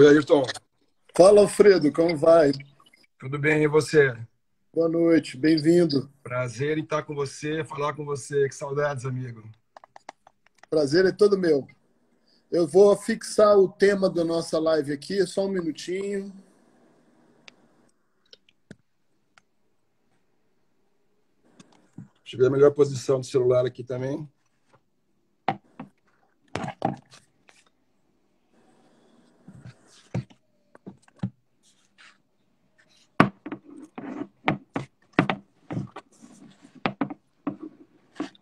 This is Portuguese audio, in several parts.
Oi, Ayrton. Fala, Alfredo, como vai? Tudo bem, e você? Boa noite, bem-vindo. Prazer em estar com você, falar com você. Que saudades, amigo. Prazer é todo meu. Eu vou fixar o tema da nossa live aqui, só um minutinho. Cheguei na melhor posição do celular aqui também.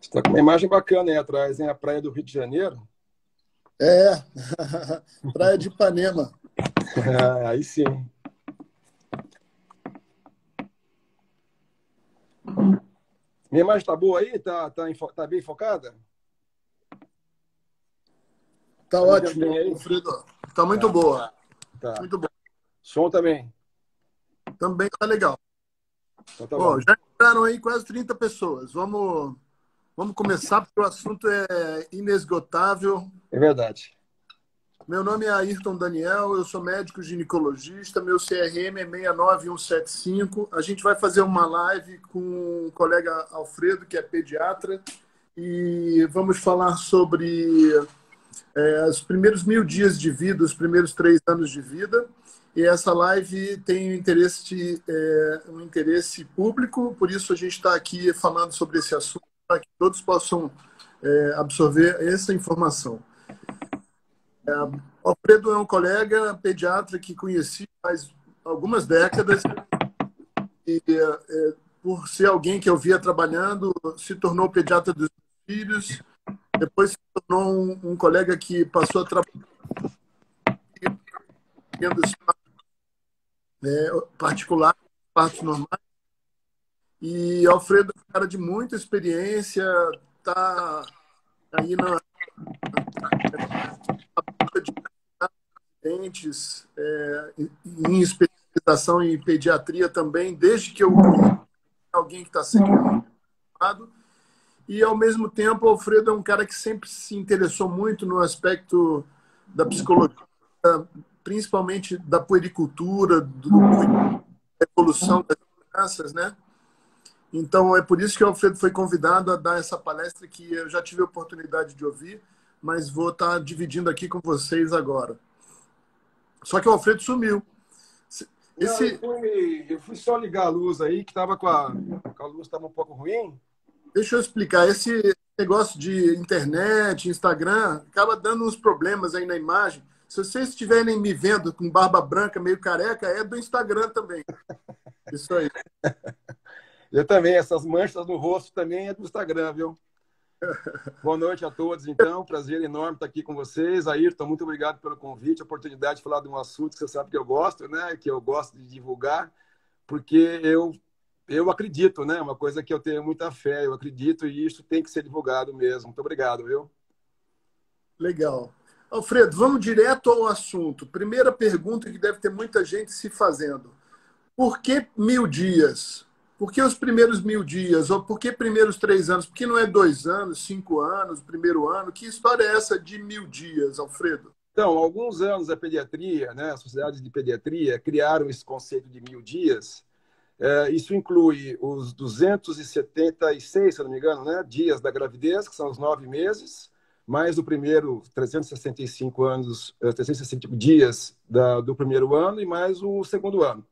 Você está com uma imagem bacana aí atrás, hein? A praia do Rio de Janeiro. É, Praia de Ipanema. Aí sim. Minha imagem tá boa aí? Tá bem focada? Tá Tá me vendo ótimo, bem aí? Alfredo. Tá muito Tá, boa. tá. Muito bom. Som também. Também tá legal. Então tá Ó, bom. já entraram aí quase 30 pessoas. Vamos começar, porque o assunto é inesgotável. É verdade. Meu nome é Ayrton Daniel, eu sou médico ginecologista, meu CRM é 69175. A gente vai fazer uma live com o colega Alfredo, que é pediatra, e vamos falar sobre os primeiros 1.000 dias de vida, os primeiros 3 anos de vida. E essa live tem um interesse público, por isso a gente está aqui falando sobre esse assunto, para que todos possam absorver essa informação. O Alfredo é um colega pediatra que conheci faz algumas décadas e, por ser alguém que eu via trabalhando, se tornou pediatra dos filhos. Depois se tornou um colega que passou a trabalhar em particular, partos normais. E Alfredo é um cara de muita experiência, está aí na luta de dentes, em especialização em pediatria também, desde que eu conheço alguém que está sempre ocupado. E, ao mesmo tempo, o Alfredo é um cara que sempre se interessou muito no aspecto da psicologia, principalmente da puericultura, da evolução das crianças, né? Então, é por isso que o Alfredo foi convidado a dar essa palestra que eu já tive a oportunidade de ouvir, mas vou estar dividindo aqui com vocês agora. Só que o Alfredo sumiu. Não, eu fui só ligar a luz aí, que tava com a luz estava um pouco ruim. Deixa eu explicar. Esse negócio de internet, Instagram, acaba dando uns problemas aí na imagem. Se vocês estiverem me vendo com barba branca, meio careca, é do Instagram também. Isso aí. Eu também, essas manchas no rosto também é do Instagram, viu? Boa noite a todos, então. Prazer enorme estar aqui com vocês. Ayrton, muito obrigado pelo convite, a oportunidade de falar de um assunto que você sabe que eu gosto, né? Que eu gosto de divulgar, porque eu acredito, né? Uma coisa que eu tenho muita fé, eu acredito e isso tem que ser divulgado mesmo. Muito obrigado, viu? Legal. Alfredo, vamos direto ao assunto. Primeira pergunta que deve ter muita gente se fazendo. Por que 1.000 dias? Por que os primeiros 1.000 dias? Ou por que primeiros 3 anos? Por que não é 2 anos, 5 anos, primeiro ano? Que história é essa de 1.000 dias, Alfredo? Então, há alguns anos a pediatria, né? As sociedades de pediatria criaram esse conceito de 1.000 dias. Isso inclui os 276, se eu não me engano, né, dias da gravidez, que são os 9 meses, mais o primeiro 365 anos, 365 dias do primeiro ano e mais o segundo ano.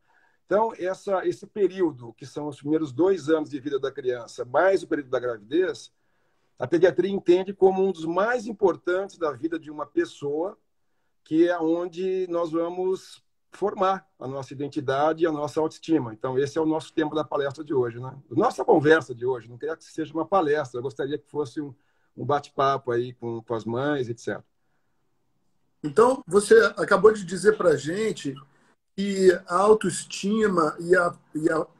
Então, esse período, que são os primeiros 2 anos de vida da criança, mais o período da gravidez, a pediatria entende como um dos mais importantes da vida de uma pessoa, que é onde nós vamos formar a nossa identidade e a nossa autoestima. Então, esse é o nosso tema da palestra de hoje, né? Nossa conversa de hoje. Não queria que seja uma palestra, eu gostaria que fosse um bate-papo aí com as mães, etc. Então, você acabou de dizer para a gente que a autoestima e a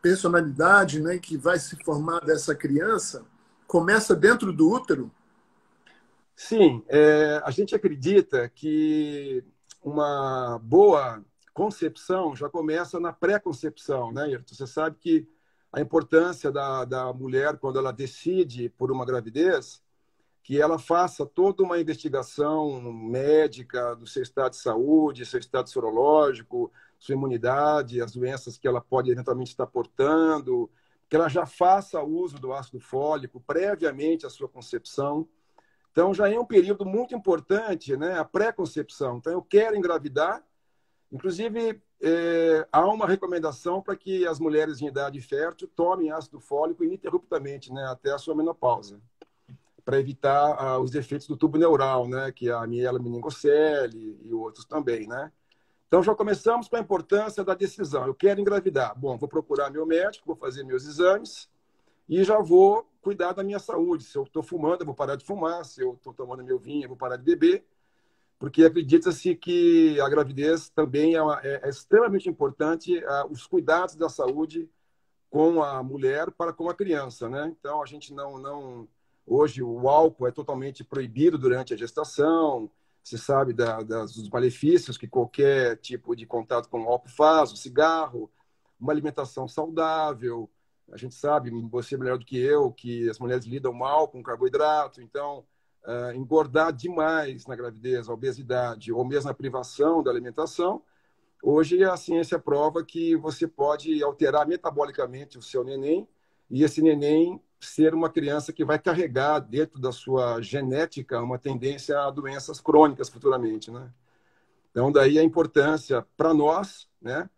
personalidade, né, que vai se formar dessa criança começa dentro do útero? Sim, a gente acredita que uma boa concepção já começa na pré-concepção, né, Ayrton? Você sabe que a importância da mulher, quando ela decide por uma gravidez, que ela faça toda uma investigação médica do seu estado de saúde, seu estado sorológico, sua imunidade, as doenças que ela pode eventualmente estar portando, que ela já faça uso do ácido fólico previamente à sua concepção. Então, já é um período muito importante, né, a pré-concepção. Então, eu quero engravidar, inclusive, há uma recomendação para que as mulheres em idade fértil tomem ácido fólico ininterruptamente, né, até a sua menopausa, para evitar os efeitos do tubo neural, né, que é a mielomeningocele e outros também, né? Então, já começamos com a importância da decisão. Eu quero engravidar. Bom, vou procurar meu médico, vou fazer meus exames e já vou cuidar da minha saúde. Se eu estou fumando, eu vou parar de fumar. Se eu estou tomando meu vinho, eu vou parar de beber. Porque acredita-se que a gravidez também é extremamente importante, os cuidados da saúde com a mulher para com a criança, né? Então, a gente não... Hoje, o álcool é totalmente proibido durante a gestação. Você sabe dos malefícios que qualquer tipo de contato com o álcool faz, o cigarro, uma alimentação saudável. A gente sabe, você é melhor do que eu, que as mulheres lidam mal com carboidrato. Então, engordar demais na gravidez, a obesidade, ou mesmo a privação da alimentação, hoje a ciência prova que você pode alterar metabolicamente o seu neném e esse neném ser uma criança que vai carregar dentro da sua genética uma tendência a doenças crônicas futuramente, né? Então, daí a importância para nós, né,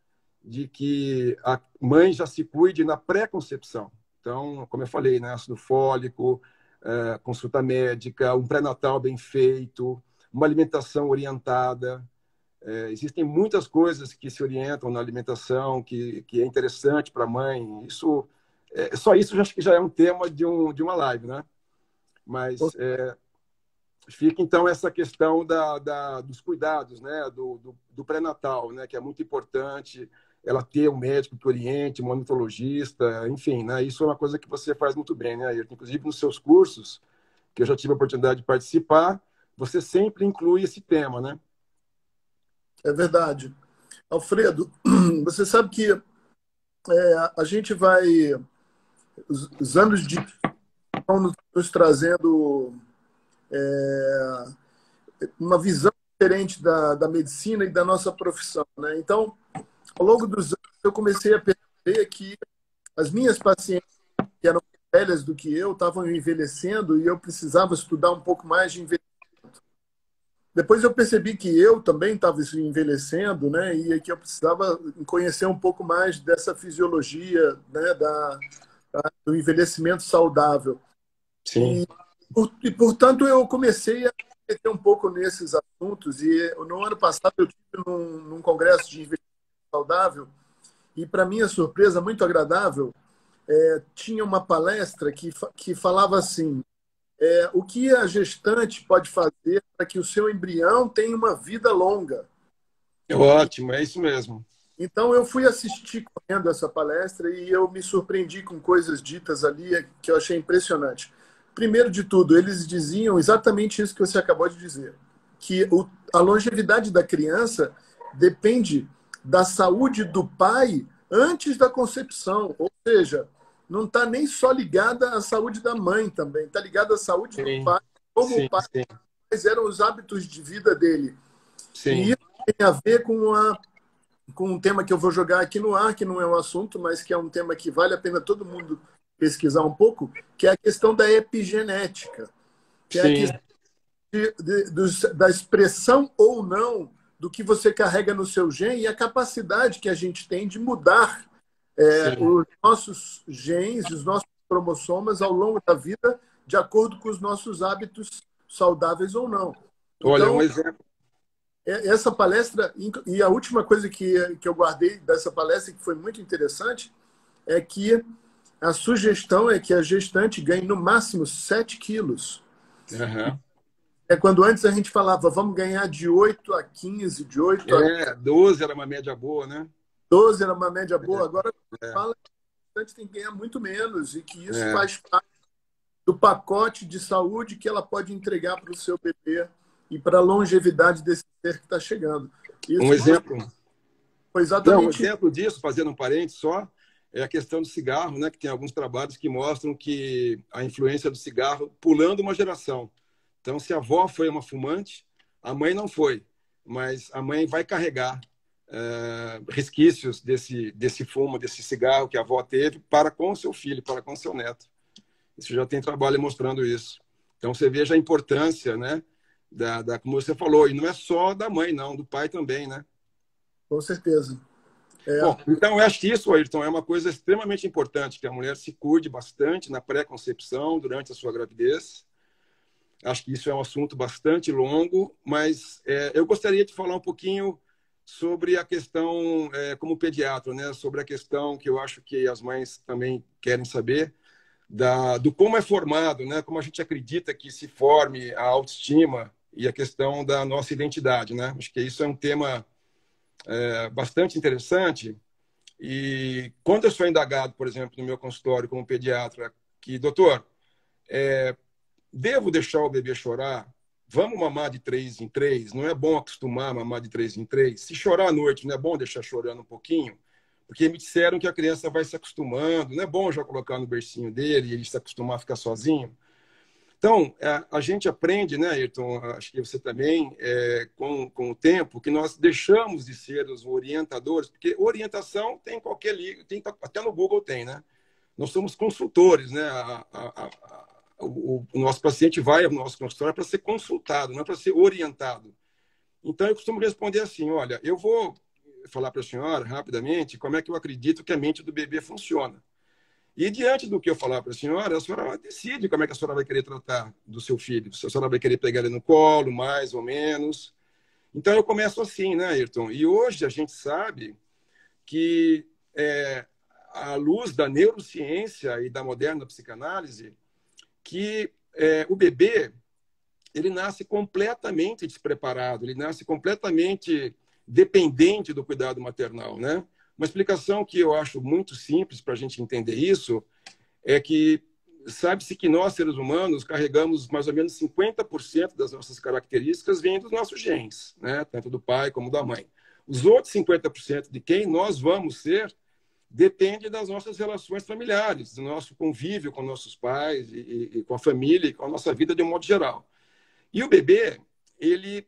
de que a mãe já se cuide na pré-concepção. Então, como eu falei, né, ácido fólico, consulta médica, um pré-natal bem feito, uma alimentação orientada. Existem muitas coisas que se orientam na alimentação, que é interessante para a mãe. Só isso acho que já é um tema de uma live, né? Mas fica, então, essa questão dos cuidados, né? Do pré-natal, né? Que é muito importante ela ter um médico que oriente, um ornitologista, enfim, né? Isso é uma coisa que você faz muito bem, né, Ayrton? Inclusive, nos seus cursos, que eu já tive a oportunidade de participar, você sempre inclui esse tema, né? É verdade. Alfredo, você sabe que a gente vai... Os anos de estão nos trazendo uma visão diferente da medicina e da nossa profissão, né? Então, ao longo dos anos, eu comecei a perceber que as minhas pacientes, que eram velhas do que eu, estavam envelhecendo e eu precisava estudar um pouco mais de envelhecimento. Depois eu percebi que eu também estava envelhecendo, né? E que eu precisava conhecer um pouco mais dessa fisiologia, né? Do envelhecimento saudável. Sim. Portanto, eu comecei a meter um pouco nesses assuntos. E no ano passado eu estive num congresso de envelhecimento saudável e, para minha surpresa muito agradável, tinha uma palestra que falava assim: o que a gestante pode fazer para que o seu embrião tenha uma vida longa. Ótimo, é isso mesmo. Então, eu fui assistir correndo essa palestra e eu me surpreendi com coisas ditas ali que eu achei impressionante. Primeiro de tudo, eles diziam exatamente isso que você acabou de dizer, que a longevidade da criança depende da saúde do pai antes da concepção, ou seja, não está nem só ligada à saúde da mãe também, está ligada à saúde do pai, como o pai eram os hábitos de vida dele. Sim. E isso tem a ver com um tema que eu vou jogar aqui no ar, que não é um assunto, mas que é um tema que vale a pena todo mundo pesquisar um pouco, que é a questão da epigenética, que é a questão da expressão ou não do que você carrega no seu gene e a capacidade que a gente tem de mudar os nossos genes, os nossos cromossomas ao longo da vida, de acordo com os nossos hábitos saudáveis ou não. Olha, então, um exemplo. Essa palestra, e a última coisa que eu guardei dessa palestra, que foi muito interessante, é que a sugestão é que a gestante ganhe no máximo 7 quilos. Uhum. Quando antes a gente falava, vamos ganhar de 8 a 15, de 8 a 12 era uma média boa, né? 12 era uma média boa. Agora fala que a gestante tem que ganhar muito menos e que isso faz parte do pacote de saúde que ela pode entregar para o seu bebê e para a longevidade desse ser que está chegando. Isso um exemplo. foi exatamente... Um exemplo disso, fazendo um parênteses só, é a questão do cigarro, né? Que tem alguns trabalhos que mostram que a influência do cigarro pulando uma geração. Então, se a avó foi uma fumante, a mãe não foi, mas a mãe vai carregar resquícios desse fumo, desse cigarro que a avó teve para com o seu filho, para com o seu neto. Isso já tem trabalho mostrando isso. Então, você veja a importância, né? Como você falou, e não é só da mãe, não, do pai também, né? Com certeza. Bom, então eu acho que isso, Ayrton, é uma coisa extremamente importante, que a mulher se cuide bastante na pré-concepção, durante a sua gravidez. Acho que isso é um assunto bastante longo, mas eu gostaria de falar um pouquinho sobre a questão, como pediatra, né? Sobre a questão que eu acho que as mães também querem saber, do como é formado, né? Como a gente acredita que se forme a autoestima e a questão da nossa identidade, né? Acho que isso é um tema bastante interessante. E quando eu sou indagado, por exemplo, no meu consultório como pediatra, que, doutor, devo deixar o bebê chorar? Vamos mamar de 3 em 3? Não é bom acostumar a mamar de 3 em 3? Se chorar à noite, não é bom deixar chorando um pouquinho? Porque me disseram que a criança vai se acostumando, não é bom já colocar no bercinho dele e ele se acostumar a ficar sozinho? Então, a gente aprende, né, Ayrton, acho que você também, com o tempo, que nós deixamos de ser os orientadores, porque orientação tem em qualquer livro, até no Google tem, né? Nós somos consultores, né? O nosso paciente vai ao nosso consultório para ser consultado, não para ser orientado. Então, eu costumo responder assim, olha, eu vou falar para a senhora, rapidamente, como é que eu acredito que a mente do bebê funciona. E diante do que eu falar para a senhora decide como é que a senhora vai querer tratar do seu filho. Se a senhora vai querer pegar ele no colo, mais ou menos. Então, eu começo assim, né, Ayrton? E hoje a gente sabe que, à luz da neurociência e da moderna psicanálise, que o bebê ele nasce completamente despreparado, ele nasce completamente dependente do cuidado maternal, né? Uma explicação que eu acho muito simples para a gente entender isso é que sabe-se que nós, seres humanos, carregamos mais ou menos 50% das nossas características vêm dos nossos genes, né? Tanto do pai como da mãe. Os outros 50% de quem nós vamos ser depende das nossas relações familiares, do nosso convívio com nossos pais e com a família e com a nossa vida de um modo geral. E o bebê, ele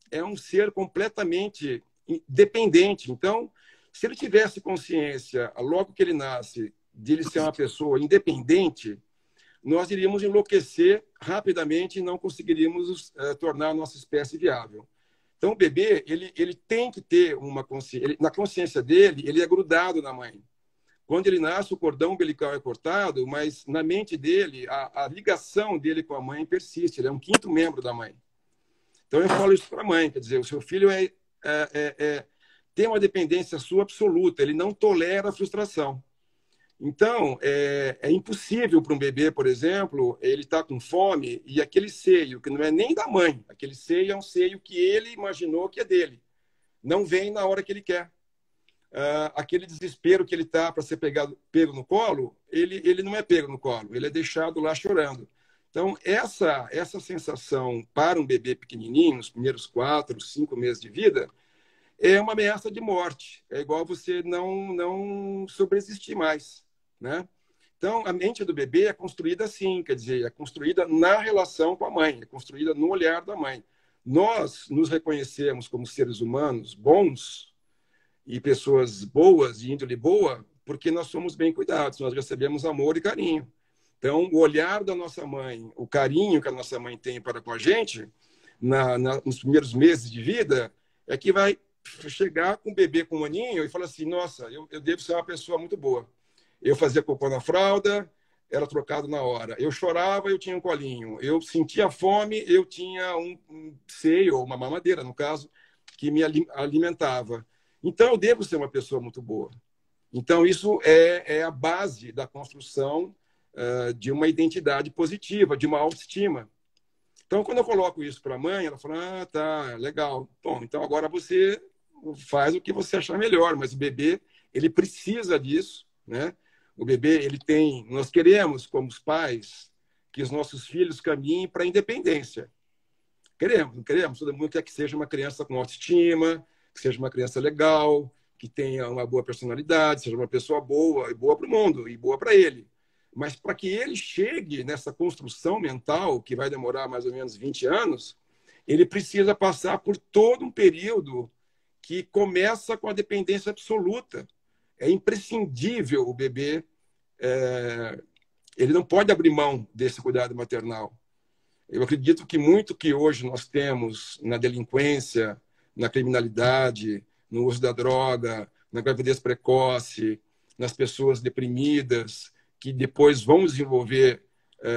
é um ser completamente dependente. Então, se ele tivesse consciência, logo que ele nasce, de ele ser uma pessoa independente, nós iríamos enlouquecer rapidamente e não conseguiríamos tornar a nossa espécie viável. Então, o bebê, ele tem que ter uma consciência. Na consciência dele, ele é grudado na mãe. Quando ele nasce, o cordão umbilical é cortado, mas na mente dele, a ligação dele com a mãe persiste. Ele é um quinto membro da mãe. Então, eu falo isso para a mãe, quer dizer, o seu filho tem uma dependência sua absoluta, ele não tolera a frustração. Então, é impossível para um bebê, por exemplo, ele está com fome e aquele seio, que não é nem da mãe, aquele seio é um seio que ele imaginou que é dele, não vem na hora que ele quer. Aquele desespero que ele está para ser pego no colo, ele não é pego no colo, ele é deixado lá chorando. Então, essa sensação para um bebê pequenininho, nos primeiros 4, 5 meses de vida, é uma ameaça de morte. É igual você não sobreexistir mais, né? Então, a mente do bebê é construída assim, quer dizer, é construída na relação com a mãe, é construída no olhar da mãe. Nós nos reconhecemos como seres humanos bons e pessoas boas, de índole boa, porque nós somos bem cuidados, nós recebemos amor e carinho. Então, o olhar da nossa mãe, o carinho que a nossa mãe tem para com a gente, nos primeiros meses de vida, é que vai chegar com o bebê com um aninho e falar assim, nossa, eu devo ser uma pessoa muito boa. Eu fazia cocô na fralda, era trocado na hora. Eu chorava, eu tinha um colinho. Eu sentia fome, eu tinha um seio, ou uma mamadeira, no caso, que me alimentava. Então, eu devo ser uma pessoa muito boa. Então, isso é a base da construção de uma identidade positiva, de uma autoestima. Então, quando eu coloco isso para a mãe, ela fala, tá, legal. Bom, então agora você faz o que você achar melhor, mas o bebê, ele precisa disso, né? O bebê, nós queremos, como os pais, que os nossos filhos caminhem para a independência. Queremos, não queremos? Todo mundo quer que seja uma criança com autoestima, que seja uma criança legal, que tenha uma boa personalidade, seja uma pessoa boa, e boa para o mundo, e boa para ele. Mas para que ele chegue nessa construção mental, que vai demorar mais ou menos 20 anos, ele precisa passar por todo um período que começa com a dependência absoluta. É imprescindível o bebê, ele não pode abrir mão desse cuidado maternal. Eu acredito que muito que hoje nós temos na delinquência, na criminalidade, no uso da droga, na gravidez precoce, nas pessoas deprimidas, que depois vão desenvolver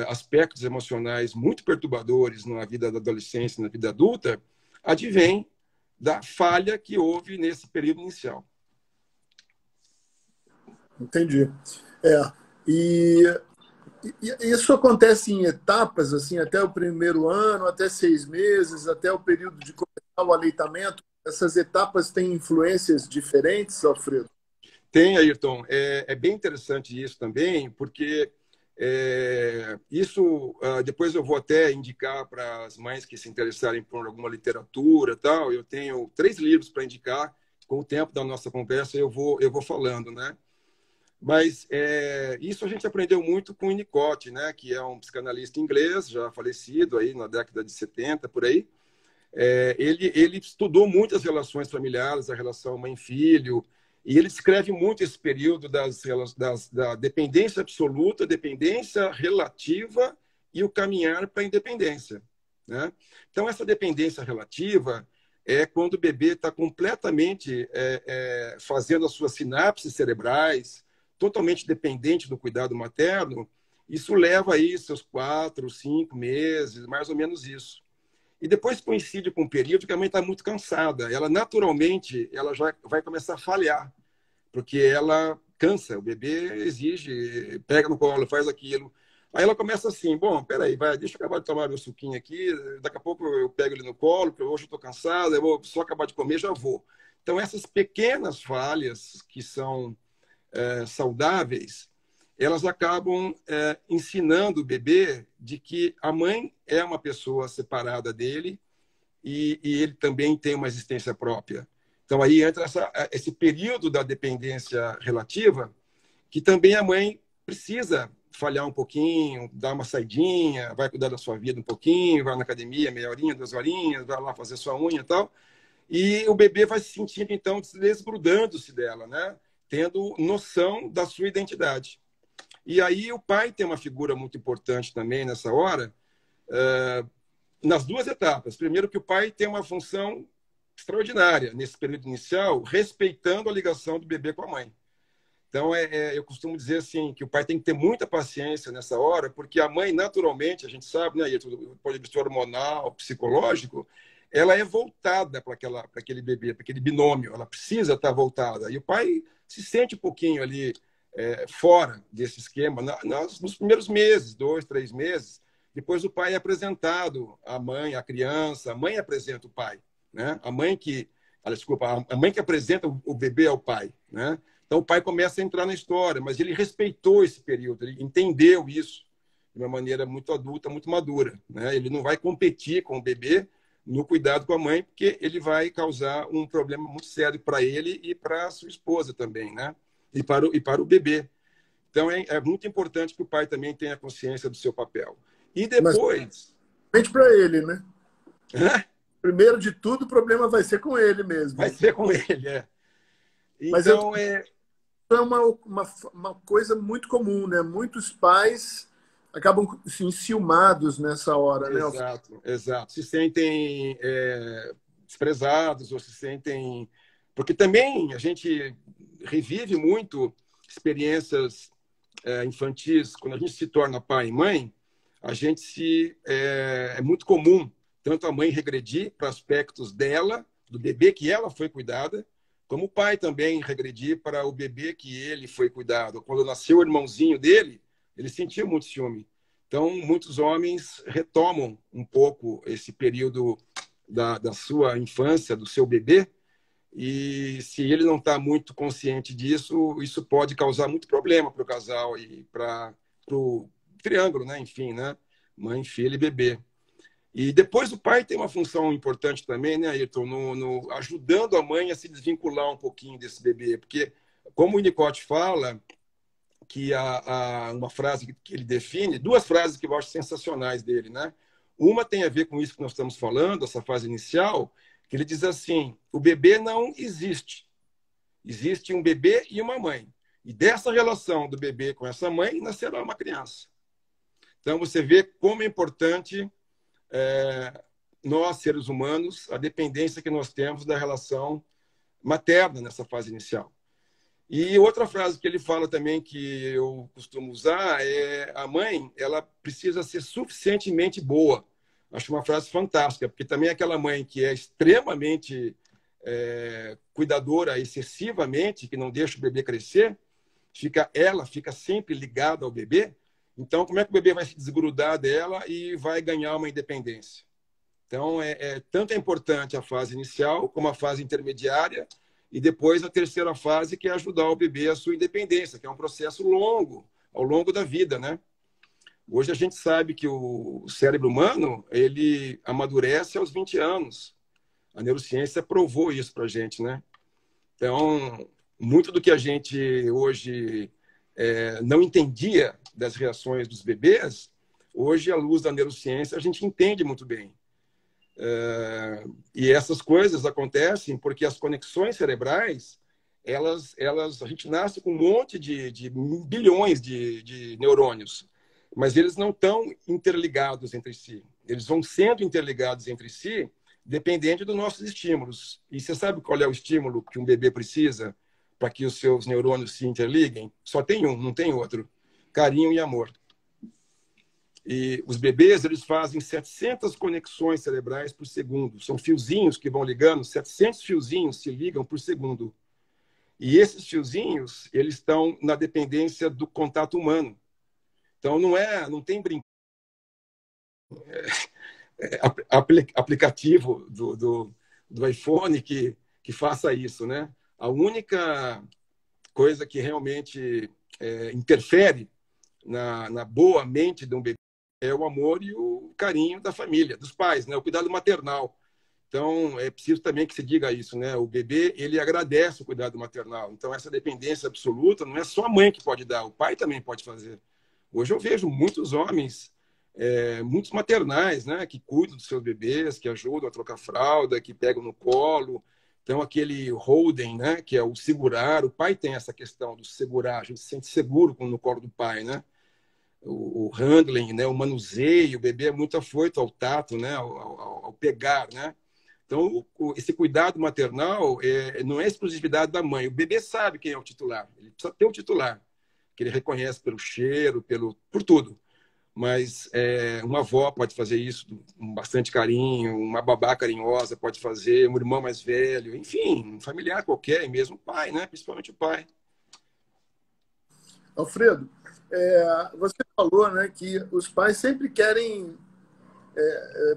aspectos emocionais muito perturbadores na vida da adolescência, na vida adulta, advém da falha que houve nesse período inicial. Entendi. E isso acontece em etapas, assim, até o primeiro ano, até 6 meses, até o período de começar o aleitamento. Essas etapas têm influências diferentes, Alfredo? Tem, Ayrton. É bem interessante isso também, porque isso depois eu vou até indicar para as mães que se interessarem por alguma literatura tal. Eu tenho 3 livros para indicar. Com o tempo da nossa conversa eu vou falando, né? Mas isso a gente aprendeu muito com o Winnicott, né? Que é um psicanalista inglês já falecido aí na década de 70 por aí. Ele estudou muitas relações familiares, a relação mãe-filho, e ele descreve muito esse período da dependência absoluta, dependência relativa e o caminhar para a independência, né? Então, essa dependência relativa é quando o bebê está completamente fazendo as suas sinapses cerebrais, totalmente dependente do cuidado materno. Isso leva aí seus 4, 5 meses, mais ou menos isso. E depois coincide com um período que a mãe está muito cansada. Ela, naturalmente, ela já vai começar a falhar, porque ela cansa. O bebê exige, pega no colo, faz aquilo. Aí ela começa assim, bom, peraí, deixa eu acabar de tomar meu suquinho aqui, daqui a pouco eu pego ele no colo, porque hoje eu estou cansada, eu vou só acabar de comer, já vou. Então, essas pequenas falhas que são saudáveis, elas acabam ensinando o bebê de que a mãe é uma pessoa separada dele e ele também tem uma existência própria. Então, aí entra esse período da dependência relativa, que também a mãe precisa falhar um pouquinho, dar uma saidinha, vai cuidar da sua vida um pouquinho, vai na academia, meia horinha, 2 horinhas, vai lá fazer sua unha e tal. E o bebê vai se sentindo, então, desgrudando-se dela, né? Tendo noção da sua identidade. E aí o pai tem uma figura muito importante também nessa hora, nas 2 etapas. Primeiro, que o pai tem uma função extraordinária nesse período inicial, respeitando a ligação do bebê com a mãe. Então, eu costumo dizer assim, que o pai tem que ter muita paciência nessa hora, porque a mãe, naturalmente, a gente sabe, né, do ponto de vista hormonal, psicológico, ela é voltada para aquele bebê, para aquele binômio, ela precisa estar voltada. E o pai se sente um pouquinho ali fora desse esquema nos primeiros meses, 2, 3 meses. Depois o pai é apresentado à mãe, à criança, a mãe apresenta o pai, né? A mãe que apresenta o bebê ao pai, né? Então o pai começa a entrar na história, mas ele respeitou esse período, ele entendeu isso de uma maneira muito adulta, muito madura, né? Ele não vai competir com o bebê no cuidado com a mãe, porque ele vai causar um problema muito sério para ele e para a sua esposa também, né? E para o bebê. Então, é muito importante que o pai também tenha consciência do seu papel. E depois... Mas, para ele, né? Primeiro de tudo, o problema vai ser com ele mesmo. Vai ser com ele, Então, é uma coisa muito comum, né? Muitos pais acabam assim, enciumados nessa hora, né? Exato. Se sentem desprezados ou se sentem... Porque também a gente revive muito experiências infantis. Quando a gente se torna pai e mãe, é muito comum tanto a mãe regredir para aspectos dela, do bebê que ela foi cuidada, como o pai também regredir para o bebê que ele foi cuidado. Quando nasceu o irmãozinho dele, ele sentiu muito ciúme. Então, muitos homens retomam um pouco esse período da sua infância, do seu bebê, e se ele não está muito consciente disso, isso pode causar muito problema para o casal e para o triângulo, né? Enfim, né? Mãe, filho e bebê. E depois o pai tem uma função importante também, né, Ayrton, ajudando a mãe a se desvincular um pouquinho desse bebê, porque, como o Winnicott fala, que uma frase que ele define, duas frases que eu acho sensacionais dele, né? Uma tem a ver com isso que nós estamos falando, essa fase inicial, que ele diz assim: o bebê não existe. Existe um bebê e uma mãe. E dessa relação do bebê com essa mãe nascerá uma criança. Então você vê como é importante nós, seres humanos, a dependência que nós temos da relação materna nessa fase inicial. E outra frase que ele fala também, que eu costumo usar, é: a mãe, ela precisa ser suficientemente boa. Acho uma frase fantástica, porque também aquela mãe que é extremamente cuidadora, excessivamente, que não deixa o bebê crescer, ela fica sempre ligada ao bebê. Então, como é que o bebê vai se desgrudar dela e vai ganhar uma independência? Então, tanto é importante a fase inicial como a fase intermediária, e depois a terceira fase, que é ajudar o bebê à sua independência, que é um processo longo, ao longo da vida, né? Hoje a gente sabe que o cérebro humano, ele amadurece aos 20 anos. A neurociência provou isso para a gente, né? Então, muito do que a gente hoje não entendia das reações dos bebês, hoje, à luz da neurociência, a gente entende muito bem. E essas coisas acontecem porque as conexões cerebrais, a gente nasce com um monte de bilhões de neurônios, mas eles não estão interligados entre si. Eles vão sendo interligados entre si dependente dos nossos estímulos. E você sabe qual é o estímulo que um bebê precisa para que os seus neurônios se interliguem? Só tem um, não tem outro: carinho e amor. E os bebês, eles fazem 700 conexões cerebrais por segundo. São fiozinhos que vão ligando, 700 fiozinhos se ligam por segundo. E esses fiozinhos, eles estão na dependência do contato humano. Então, não tem aplicativo do iPhone que faça isso, né? A única coisa que realmente interfere na boa mente de um bebê é o amor e o carinho da família, dos pais, né? O cuidado maternal. Então, é preciso também que se diga isso, né? O bebê, ele agradece o cuidado maternal. Então, essa dependência absoluta não é só a mãe que pode dar, o pai também pode fazer. Hoje eu vejo muitos homens, muitos maternais, né? Que cuidam dos seus bebês, que ajudam a trocar fralda, que pegam no colo. Então, aquele holding, né? Que é o segurar. O pai tem essa questão do segurar. A gente se sente seguro no colo do pai, né? O handling, né? O manuseio, o bebê é muito afoito ao tato, né? Ao pegar, né? Então, esse cuidado maternal não é exclusividade da mãe. O bebê sabe quem é o titular. Ele precisa ter o titular, que ele reconhece pelo cheiro, por tudo. Mas uma avó pode fazer isso com bastante carinho, uma babá carinhosa pode fazer, um irmão mais velho, enfim, um familiar qualquer, e mesmo o pai, né? Principalmente o pai. Alfredo, você falou, né, que os pais sempre querem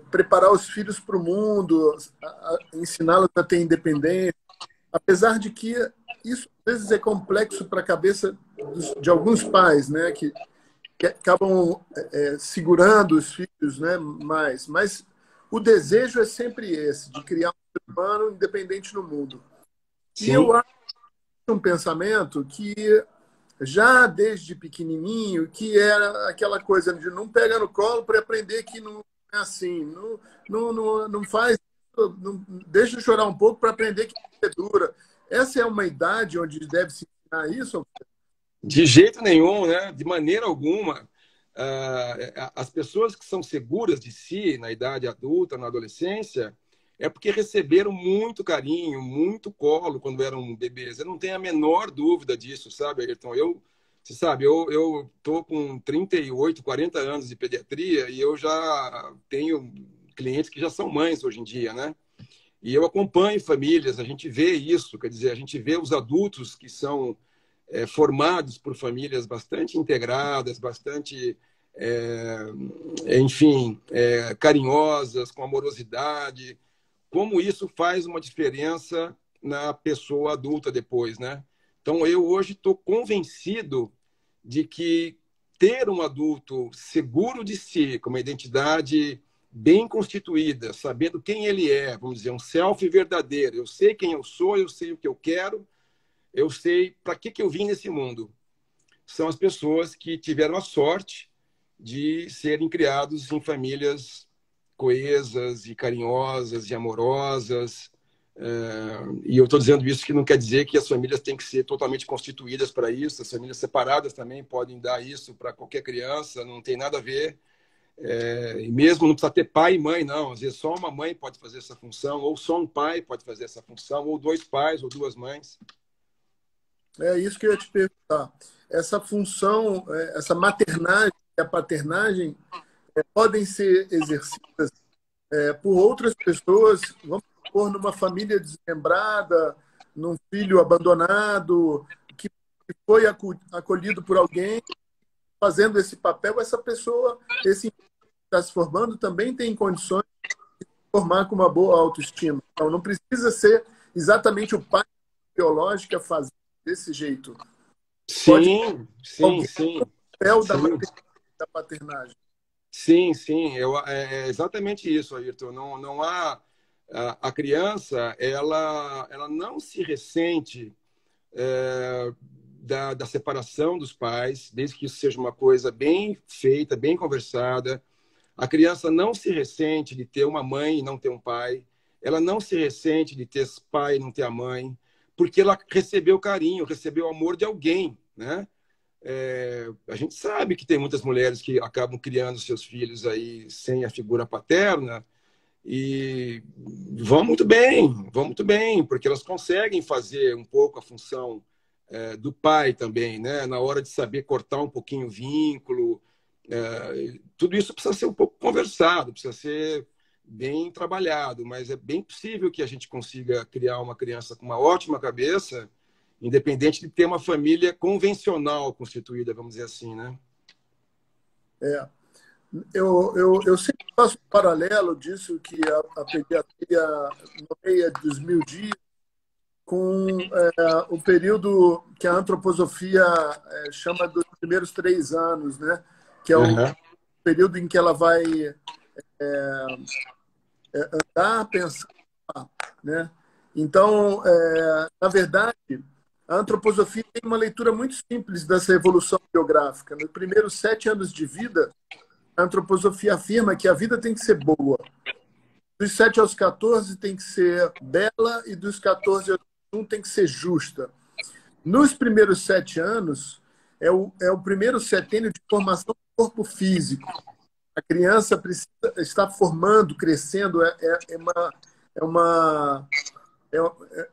preparar os filhos para o mundo, ensiná-los a ter independência, apesar de que isso às vezes é complexo para a cabeça de alguns pais, né, que acabam segurando os filhos, né, mais. Mas o desejo é sempre esse, de criar um ser humano independente no mundo. Sim. E eu acho um pensamento que já desde pequenininho, que era aquela coisa de não pega no colo para aprender que não é assim, não faz, não, deixa eu chorar um pouco para aprender que é dura. Essa é uma idade onde deve se ensinar isso? De jeito nenhum, né? De maneira alguma. As pessoas que são seguras de si na idade adulta, na adolescência, é porque receberam muito carinho, muito colo quando eram bebês. Eu não tenho a menor dúvida disso, sabe, Ayrton? Você sabe, eu tô com 38, 40 anos de pediatria e eu já tenho clientes que já são mães hoje em dia, né? E eu acompanho famílias, a gente vê isso, quer dizer, a gente vê os adultos que são formados por famílias bastante integradas, bastante, enfim, carinhosas, com amorosidade. Como isso faz uma diferença na pessoa adulta depois, né? Então, eu hoje estou convencido de que ter um adulto seguro de si, com uma identidade bem constituída, sabendo quem ele é, vamos dizer, um self verdadeiro. Eu sei quem eu sou, eu sei o que eu quero, eu sei para que eu vim nesse mundo. São as pessoas que tiveram a sorte de serem criados em famílias coesas e carinhosas e amorosas. E eu estou dizendo isso que não quer dizer que as famílias têm que ser totalmente constituídas para isso. As famílias separadas também podem dar isso para qualquer criança, não tem nada a ver. E mesmo não precisa ter pai e mãe, não. Às vezes só uma mãe pode fazer essa função, ou só um pai pode fazer essa função, ou dois pais ou duas mães. É isso que eu ia te perguntar. Essa função, essa maternagem e a paternagem podem ser exercidas por outras pessoas, vamos supor, numa família desmembrada, num filho abandonado, que foi acolhido por alguém, fazendo esse papel, essa pessoa, esse que está se formando, também tem condições de se formar com uma boa autoestima. Então, não precisa ser exatamente o pai biológico a fazer desse jeito. Pode Sim, sim, alguém sim. no papel da Sim. da paternagem. Sim, sim, é exatamente isso, Ayrton. Não há a criança, ela não se ressente da separação dos pais, desde que isso seja uma coisa bem feita, bem conversada. A criança não se ressente de ter uma mãe e não ter um pai. Ela não se ressente de ter pai e não ter a mãe, porque ela recebeu carinho, recebeu amor de alguém, né? A gente sabe que tem muitas mulheres que acabam criando seus filhos aí sem a figura paterna e vão muito bem, porque elas conseguem fazer um pouco a função do pai também, né? Na hora de saber cortar um pouquinho o vínculo. Tudo isso precisa ser um pouco conversado, precisa ser bem trabalhado, mas é bem possível que a gente consiga criar uma criança com uma ótima cabeça, independente de ter uma família convencional constituída, vamos dizer assim, né? É. Eu sempre faço um paralelo disso, que a pediatria nomeia dos 1000 dias com o período que a antroposofia chama dos primeiros 3 anos, né? Que é o Uhum. período em que ela vai andar, pensar, né? Então, na verdade, a antroposofia tem uma leitura muito simples dessa evolução biográfica. Nos primeiros 7 anos de vida, a antroposofia afirma que a vida tem que ser boa. Dos 7 aos 14 tem que ser bela e dos 14 aos 21 tem que ser justa. Nos primeiros 7 anos, é o primeiro setênio de formação do corpo físico. A criança precisa estar formando, crescendo, é uma,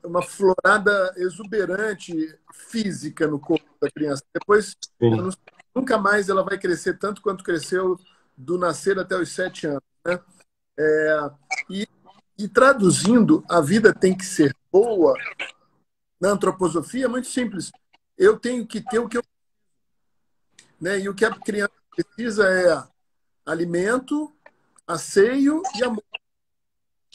uma florada exuberante física no corpo da criança. Depois, Sim. nunca mais ela vai crescer tanto quanto cresceu do nascer até os 7 anos, né? E, e traduzindo, a vida tem que ser boa, na antroposofia é muito simples. Eu tenho que ter o que eu... Né? E o que a criança precisa é alimento, asseio e amor.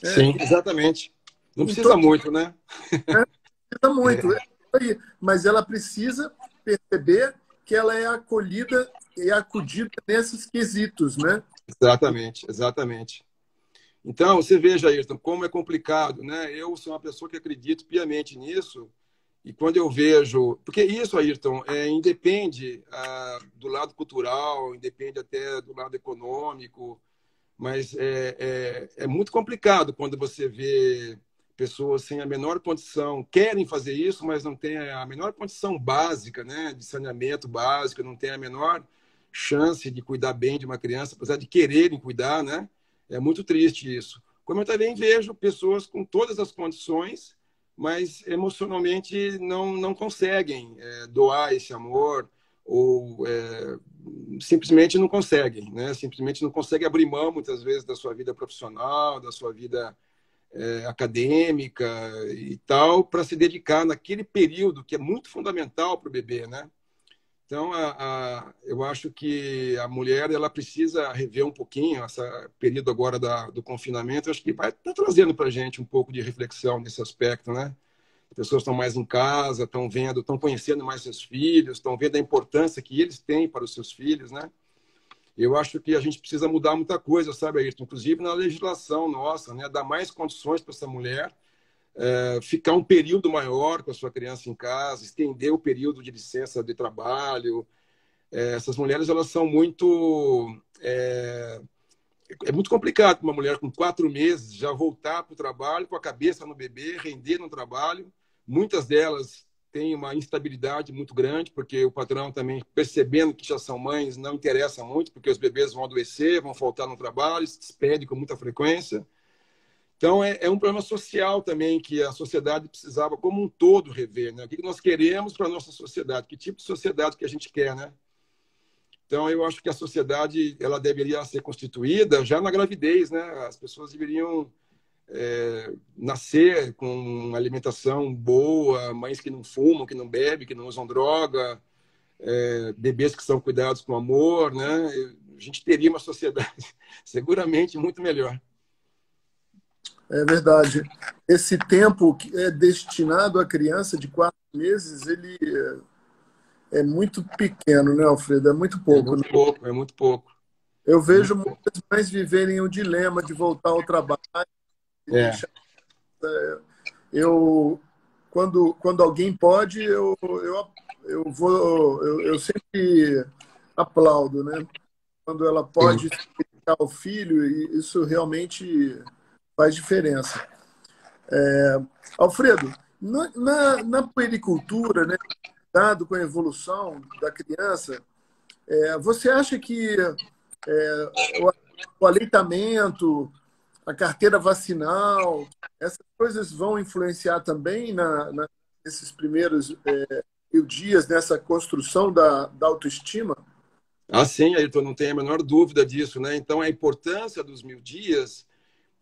Né? Sim, exatamente. Não Em precisa todo, muito, né? né? Precisa muito. Aí. Mas ela precisa perceber que ela é acolhida e acudida nesses quesitos, né? Exatamente, exatamente. Então, você veja, Ayrton, como é complicado, né? Eu sou uma pessoa que acredito piamente nisso, e quando eu vejo... Porque isso, Ayrton, independe do lado cultural, independe até do lado econômico, mas é muito complicado quando você vê pessoas sem a menor condição, querem fazer isso, mas não têm a menor condição básica, né, de saneamento básico, não têm a menor chance de cuidar bem de uma criança, apesar de quererem cuidar, né? É muito triste isso. Como eu também vejo pessoas com todas as condições, mas emocionalmente não conseguem doar esse amor ou simplesmente não conseguem, né? Simplesmente não conseguem abrir mão, muitas vezes, da sua vida profissional, da sua vida acadêmica e tal, para se dedicar naquele período que é muito fundamental para o bebê, né? Então, eu acho que a mulher ela precisa rever um pouquinho esse período agora do confinamento. Eu acho que vai estar trazendo para a gente um pouco de reflexão nesse aspecto, né? As pessoas estão mais em casa, estão vendo, estão conhecendo mais seus filhos, estão vendo a importância que eles têm para os seus filhos, né? Eu acho que a gente precisa mudar muita coisa, sabe, Ayrton? Inclusive na legislação nossa, né? Dar mais condições para essa mulher ficar um período maior com a sua criança em casa, estender o período de licença de trabalho. Essas mulheres, elas são muito... É muito complicado para uma mulher com 4 meses já voltar para o trabalho com a cabeça no bebê, render no trabalho. Muitas delas têm uma instabilidade muito grande, porque o patrão também, percebendo que já são mães, não interessa muito, porque os bebês vão adoecer, vão faltar no trabalho, se despedem com muita frequência. Então, é um problema social também que a sociedade precisava, como um todo, rever. Né? O que nós queremos para a nossa sociedade? Que tipo de sociedade que a gente quer, né? Então, eu acho que a sociedade ela deveria ser constituída já na gravidez, né? As pessoas deveriam nascer com uma alimentação boa, mães que não fumam, que não bebem, que não usam droga, bebês que são cuidados com amor, né? A gente teria uma sociedade seguramente muito melhor. É verdade. Esse tempo que é destinado à criança de 4 meses, ele é muito pequeno, né, Alfredo? É muito É pouco, né? muito pouco, é muito pouco. Eu É muito vejo pouco. muitas mães viverem o dilema de voltar ao trabalho e É. deixar. Eu, quando alguém pode, eu sempre aplaudo, né? Quando ela pode ficar o filho, e isso realmente faz diferença. Alfredo, na puericultura, né, dado com a evolução da criança, você acha que o aleitamento, a carteira vacinal, essas coisas vão influenciar também nesses primeiros 1.000 dias, nessa construção da autoestima? Ah, sim, Ayrton, não tem a menor dúvida disso, né? Então, a importância dos 1.000 dias,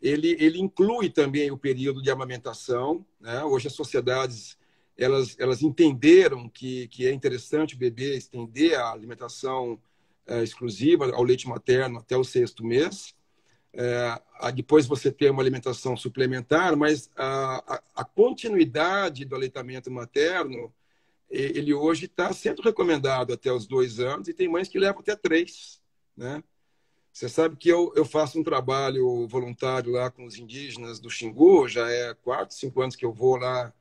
ele inclui também o período de amamentação, né? Hoje as sociedades, elas entenderam que é interessante o bebê estender a alimentação exclusiva ao leite materno até o 6º mês. Depois você ter uma alimentação suplementar, mas a continuidade do aleitamento materno, ele hoje está sendo recomendado até os 2 anos e tem mães que levam até 3, né? Você sabe que eu faço um trabalho voluntário lá com os indígenas do Xingu, já é 4, 5 anos que eu vou lá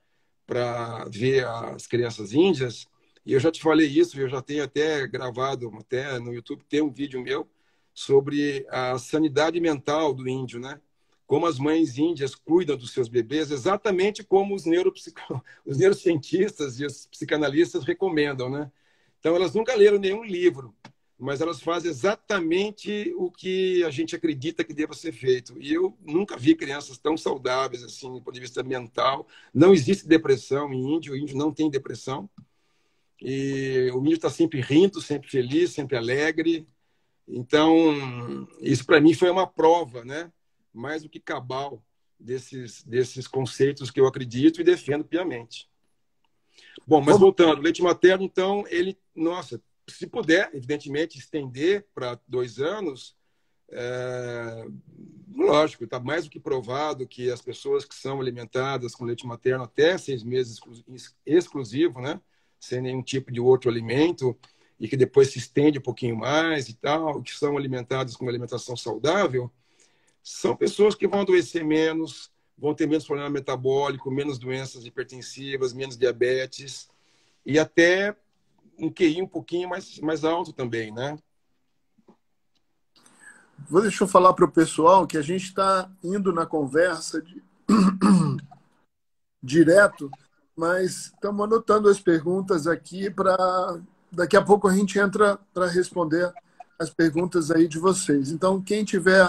para ver as crianças índias, e eu já te falei isso, eu já tenho até gravado, até no YouTube tem um vídeo meu sobre a sanidade mental do índio, né? Como as mães índias cuidam dos seus bebês, exatamente como os neurocientistas e os psicanalistas recomendam, né? Então, elas nunca leram nenhum livro, mas elas fazem exatamente o que a gente acredita que deva ser feito. E eu nunca vi crianças tão saudáveis assim, do ponto de vista mental. Não existe depressão em índio, o índio não tem depressão. E o índio está sempre rindo, sempre feliz, sempre alegre. Então, isso para mim foi uma prova, né? Mais do que cabal desses conceitos que eu acredito e defendo piamente. Bom, mas voltando, leite materno, então, ele, nossa, se puder, evidentemente, estender para 2 anos, lógico, está mais do que provado que as pessoas que são alimentadas com leite materno até 6 meses exclusivo, né? Sem nenhum tipo de outro alimento, e que depois se estende um pouquinho mais e tal, que são alimentadas com uma alimentação saudável, são pessoas que vão adoecer menos, vão ter menos problema metabólico, menos doenças hipertensivas, menos diabetes, e até um QI um pouquinho mais alto também, né? Deixa eu falar para o pessoal que a gente está indo na conversa direto, mas estamos anotando as perguntas aqui para daqui a pouco a gente entra para responder as perguntas aí de vocês. Então, quem tiver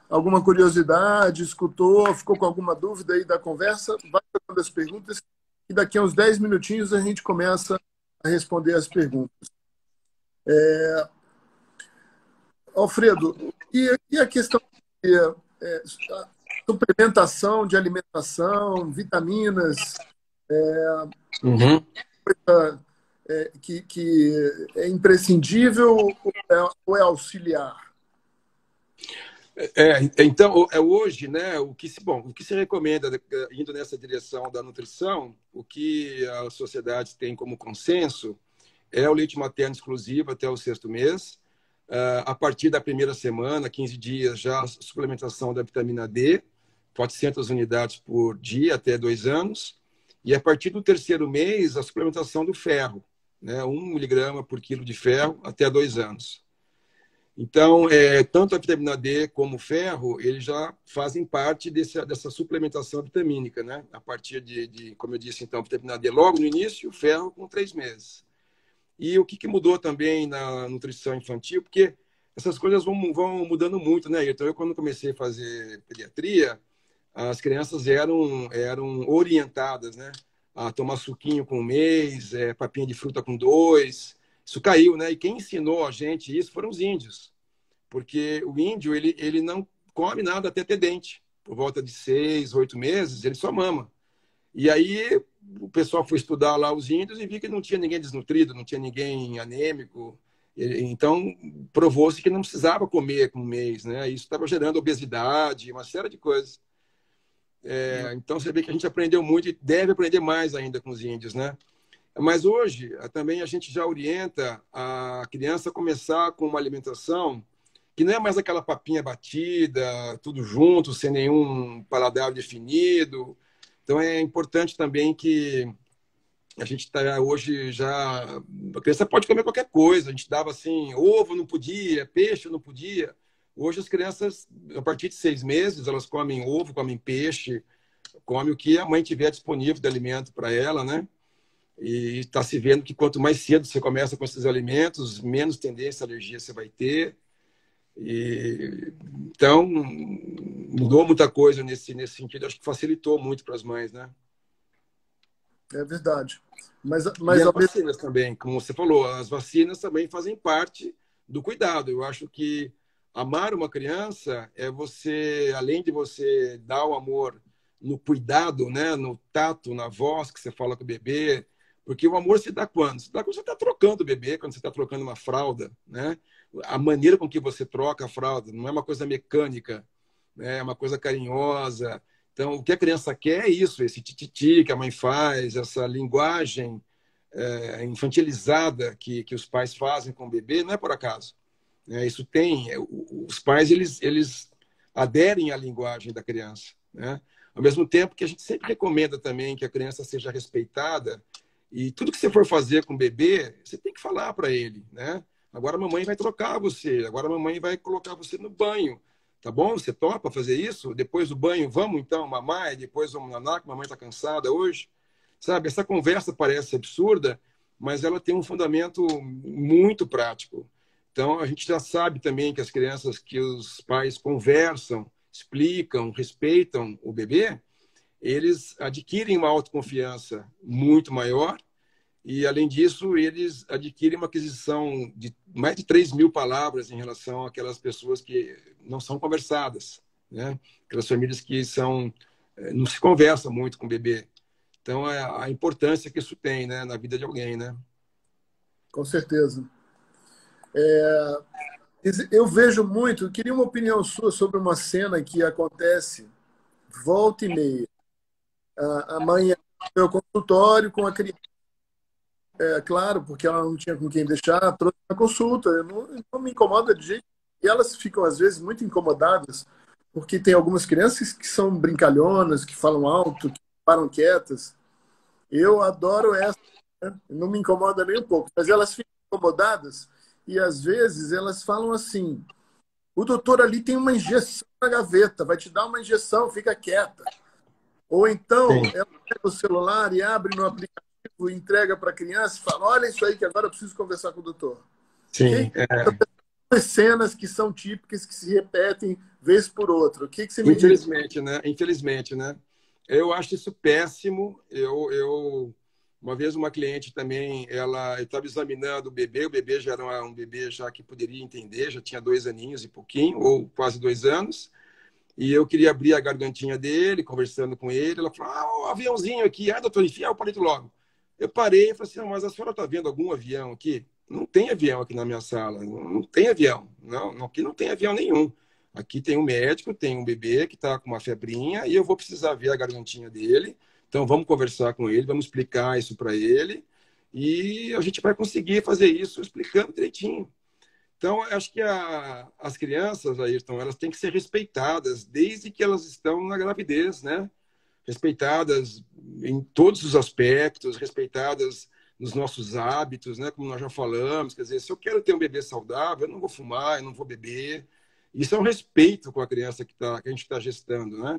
alguma curiosidade, escutou, ficou com alguma dúvida aí da conversa, vai fazendo as perguntas e daqui a uns 10 minutinhos a gente começa a responder as perguntas. Alfredo, e a questão de suplementação de alimentação, vitaminas, que é imprescindível ou é auxiliar? Então, hoje, né, o que se recomenda, indo nessa direção da nutrição, o que a sociedade tem como consenso é o leite materno exclusivo até o 6º mês. A partir da primeira semana, 15 dias, já a suplementação da vitamina D, 400 unidades por dia até 2 anos. E a partir do terceiro mês, a suplementação do ferro, né? 1 miligrama por quilo de ferro até 2 anos. Então, tanto a vitamina D como o ferro, eles já fazem parte dessa suplementação vitamínica, né? A partir como eu disse, então, vitamina D logo no início, o ferro com 3 meses. E o que mudou também na nutrição infantil, porque essas coisas vão mudando muito, né? Então, eu quando comecei a fazer pediatria, as crianças eram orientadas, né? A tomar suquinho com 1 mês, papinha de fruta com 2. Isso caiu, né? E quem ensinou a gente isso foram os índios. Porque o índio, ele não come nada até ter dente. Por volta de 6, 8 meses, ele só mama. E aí o pessoal foi estudar lá os índios e viu que não tinha ninguém desnutrido, não tinha ninguém anêmico. Então, provou-se que não precisava comer com 1 mês, né? Isso estava gerando obesidade, uma série de coisas. Então, você vê que a gente aprendeu muito e deve aprender mais ainda com os índios, né? Mas hoje, também a gente já orienta a criança a começar com uma alimentação que não é mais aquela papinha batida, tudo junto, sem nenhum paladar definido. Então, é importante também que a gente está hoje já... A criança pode comer qualquer coisa. A gente dava assim, ovo não podia, peixe não podia. Hoje as crianças, a partir de 6 meses, elas comem ovo, comem peixe, comem o que a mãe tiver disponível de alimento para ela, né? E está se vendo que quanto mais cedo você começa com esses alimentos, menos tendência à alergia você vai ter. Então, mudou muita coisa nesse sentido. Acho que facilitou muito para as mães, né? É verdade. E as vacinas também, como você falou, as vacinas também fazem parte do cuidado. Eu acho que amar uma criança é você, além de você dar o amor no cuidado, né, no tato, na voz que você fala com o bebê, porque o amor se dá quando? Se dá quando você está trocando o bebê, quando você está trocando uma fralda, né? A maneira com que você troca a fralda não é uma coisa mecânica, né? É uma coisa carinhosa. Então, o que a criança quer é isso, esse tititi que a mãe faz, essa linguagem infantilizada que os pais fazem com o bebê, não é por acaso. Isso tem... Os pais, eles aderem à linguagem da criança, né? Ao mesmo tempo que a gente sempre recomenda também que a criança seja respeitada e tudo que você for fazer com o bebê, você tem que falar para ele, né? Agora a mamãe vai trocar você, agora a mamãe vai colocar você no banho. Tá bom? Você topa fazer isso? Depois do banho, vamos então mamar e depois vamos nanar, que a mamãe está cansada hoje? Sabe, essa conversa parece absurda, mas ela tem um fundamento muito prático. Então, a gente já sabe também que as crianças que os pais conversam, explicam, respeitam o bebê, eles adquirem uma autoconfiança muito maior e, além disso, eles adquirem uma aquisição de mais de 3.000 palavras em relação àquelas pessoas que não são conversadas, né? Aquelas famílias que não se conversa muito com o bebê. Então, a importância que isso tem, né, na vida de alguém, né? Com certeza. Eu vejo muito, eu queria uma opinião sua sobre uma cena que acontece volta e meia. A mãe ia no meu consultório com a criança. Claro, porque ela não tinha com quem deixar, trouxe na consulta. Eu não me incomoda de jeito. E elas ficam, às vezes, muito incomodadas, porque tem algumas crianças que são brincalhonas, que falam alto, que param quietas. Eu adoro essa, né? Não me incomoda nem um pouco. Mas elas ficam incomodadas e, às vezes, elas falam assim: o doutor ali tem uma injeção na gaveta, vai te dar uma injeção, fica quieta. Ou então, ela pega o celular e abre no aplicativo, entrega para a criança e fala: olha isso aí que agora eu preciso conversar com o doutor. Sim. As cenas que são típicas, que se repetem vez por outra. O que você me diz? Infelizmente, né? Eu acho isso péssimo. Uma vez uma cliente também, ela estava examinando o bebê já era um bebê já que poderia entender, já tinha 2 aninhos e pouquinho, ou quase 2 anos. E eu queria abrir a gargantinha dele, conversando com ele. Ela falou: o aviãozinho aqui. Doutor, enfia o palito logo. Eu parei e falei assim: mas a senhora está vendo algum avião aqui? Não tem avião aqui na minha sala. Não tem avião. Não, aqui não tem avião nenhum. Aqui tem um médico, tem um bebê que está com uma febrinha e eu vou precisar ver a gargantinha dele. Então, vamos conversar com ele, vamos explicar isso para ele. E a gente vai conseguir fazer isso explicando direitinho. Então, acho que as crianças, Ayrton, elas têm que ser respeitadas desde que elas estão na gravidez, né? Respeitadas em todos os aspectos, respeitadas nos nossos hábitos, né? Como nós já falamos, quer dizer, se eu quero ter um bebê saudável, eu não vou fumar, eu não vou beber. Isso é um respeito com a criança que a gente está gestando, né?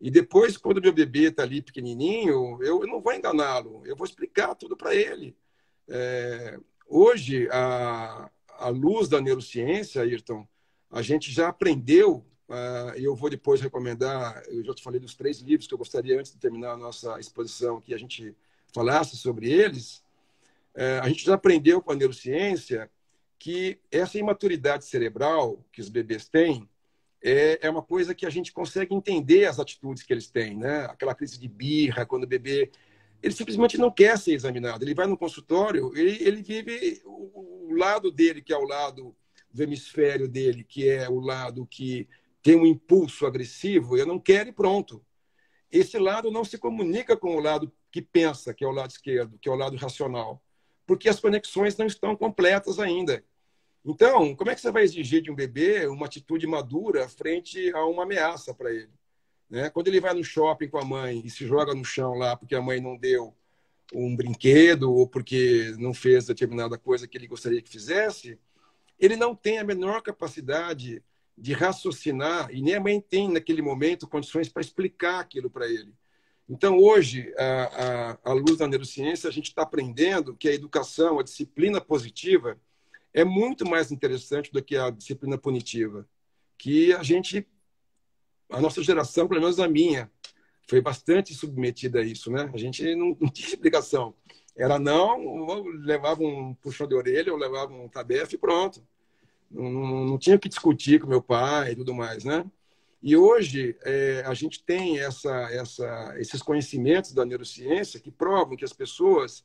E depois, quando o meu bebê está ali pequenininho, eu não vou enganá-lo, eu vou explicar tudo para ele. Hoje, a luz da neurociência, Ayrton, a gente já aprendeu, e eu vou depois recomendar, eu já te falei dos 3 livros que eu gostaria, antes de terminar a nossa exposição, que a gente falasse sobre eles. A gente já aprendeu com a neurociência que essa imaturidade cerebral que os bebês têm é uma coisa que a gente consegue entender as atitudes que eles têm, né? Aquela crise de birra, quando o bebê ele simplesmente não quer ser examinado. Ele vai no consultório, ele vive o lado dele, que é o lado do hemisfério dele, que é o lado que tem um impulso agressivo, eu não quero e pronto. Esse lado não se comunica com o lado que pensa, que é o lado esquerdo, que é o lado racional, porque as conexões não estão completas ainda. Então, como é que você vai exigir de um bebê uma atitude madura frente a uma ameaça para ele? Né? Quando ele vai no shopping com a mãe e se joga no chão lá porque a mãe não deu um brinquedo ou porque não fez determinada coisa que ele gostaria que fizesse, ele não tem a menor capacidade de raciocinar e nem a mãe tem, naquele momento, condições para explicar aquilo para ele. Então, hoje, à luz da neurociência, a gente está aprendendo que a educação, a disciplina positiva, é muito mais interessante do que a disciplina punitiva, que a nossa geração, pelo menos a minha, foi bastante submetida a isso, né? A gente não tinha explicação. Era não, ou levava um puxão de orelha, ou levava um tabefe e pronto. Não tinha que discutir com meu pai e tudo mais, né? E hoje a gente tem esses conhecimentos da neurociência que provam que as pessoas,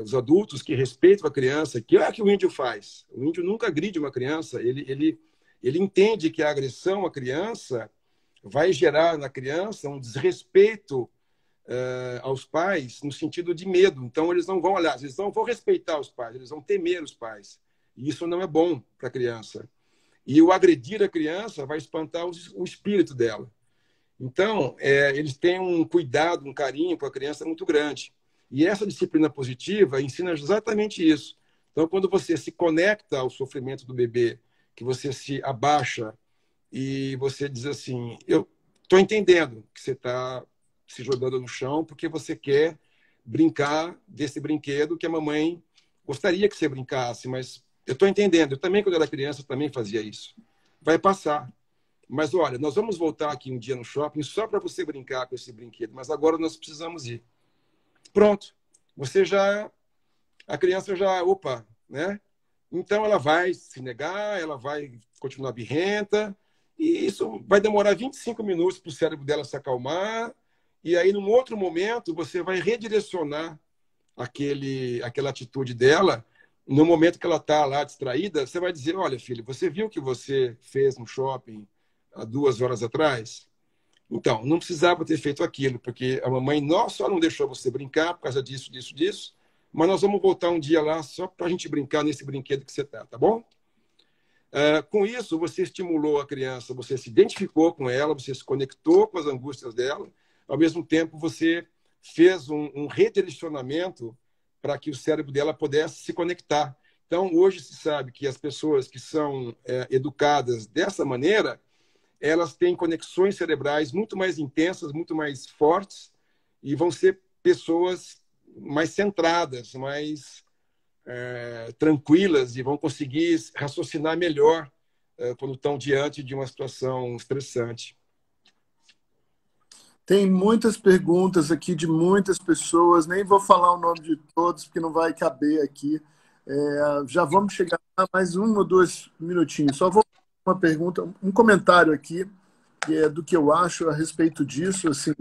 os adultos que respeitam a criança, que é o que o índio faz. O índio nunca agride uma criança, ele entende que a agressão à criança vai gerar na criança um desrespeito aos pais no sentido de medo. Então, eles não vão olhar, eles não vão respeitar os pais, eles vão temer os pais. E isso não é bom para a criança. E o agredir a criança vai espantar o espírito dela. Então, eles têm um cuidado, um carinho com a criança muito grande. E essa disciplina positiva ensina exatamente isso. Então, quando você se conecta ao sofrimento do bebê, que você se abaixa e você diz assim, eu estou entendendo que você está se jogando no chão porque você quer brincar desse brinquedo que a mamãe gostaria que você brincasse, mas eu estou entendendo. Eu também, quando era criança, eu também fazia isso. Vai passar. Mas, olha, nós vamos voltar aqui um dia no shopping só para você brincar com esse brinquedo, mas agora nós precisamos ir. Pronto. A criança já, opa, né? Então ela vai se negar, ela vai continuar birrenta, e isso vai demorar 25 minutos para o cérebro dela se acalmar, e aí, num outro momento, você vai redirecionar aquela atitude dela. No momento que ela está lá distraída, você vai dizer, olha, filho, você viu o que você fez no shopping há 2 horas atrás? Então, não precisava ter feito aquilo, porque a mamãe só não deixou você brincar por causa disso, disso, disso, mas nós vamos voltar um dia lá só para a gente brincar nesse brinquedo que você tá bom? Com isso, você estimulou a criança, você se identificou com ela, você se conectou com as angústias dela, ao mesmo tempo você fez um redirecionamento para que o cérebro dela pudesse se conectar. Então, hoje se sabe que as pessoas que são educadas dessa maneira, elas têm conexões cerebrais muito mais intensas, muito mais fortes, e vão ser pessoas mais centradas, mais tranquilas, e vão conseguir raciocinar melhor quando estão diante de uma situação estressante. Tem muitas perguntas aqui de muitas pessoas, nem vou falar o nome de todos, porque não vai caber aqui. Já vamos chegar a mais 1 ou 2 minutinhos. Só vou fazer uma pergunta, um comentário aqui, que é do que eu acho a respeito disso. Assim,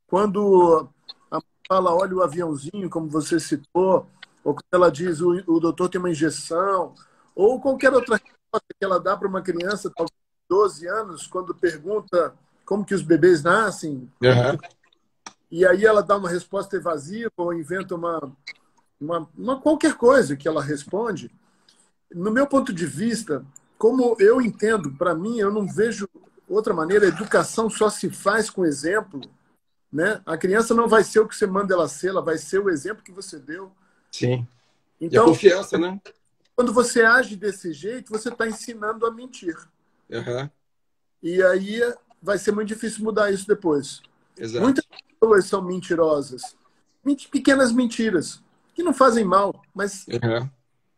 quando a fala, olha o aviãozinho, como você citou, ou quando ela diz o doutor tem uma injeção, ou qualquer outra resposta que ela dá para uma criança, talvez de 12 anos, quando pergunta como que os bebês nascem, e aí ela dá uma resposta evasiva ou inventa uma qualquer coisa que ela responde. no meu ponto de vista, como eu entendo, para mim, eu não vejo outra maneira. A educação só se faz com exemplo, né? A criança não vai ser o que você manda ela ser, ela vai ser o exemplo que você deu. Sim. E a Então, confiança, né? quando você age desse jeito, você está ensinando a mentir. Uhum. E aí vai ser muito difícil mudar isso depois. Muitas Exato. pessoas são mentirosas. Pequenas mentiras, que não fazem mal, mas Uhum.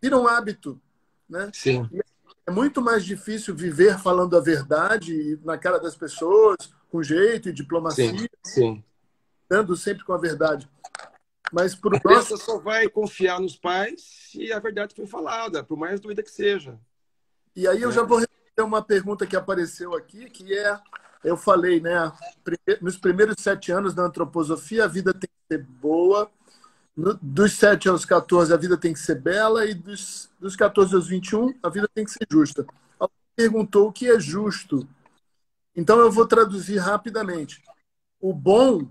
viram hábito, né? Sim, E é muito mais difícil viver falando a verdade na cara das pessoas, com jeito e sim, diplomacia, sim. dando sempre com a verdade. Mas para A o nosso. criança só vai confiar nos pais se a verdade foi falada, por mais dúvida que seja. E aí eu Né? já vou responder uma pergunta que apareceu aqui, que é, eu falei, né? Nos primeiros 7 anos da antroposofia, a vida tem que ser boa. Dos 7 aos 14, a vida tem que ser bela. E dos 14 aos 21, a vida tem que ser justa. Alguém perguntou o que é justo. Então eu vou traduzir rapidamente. O bom,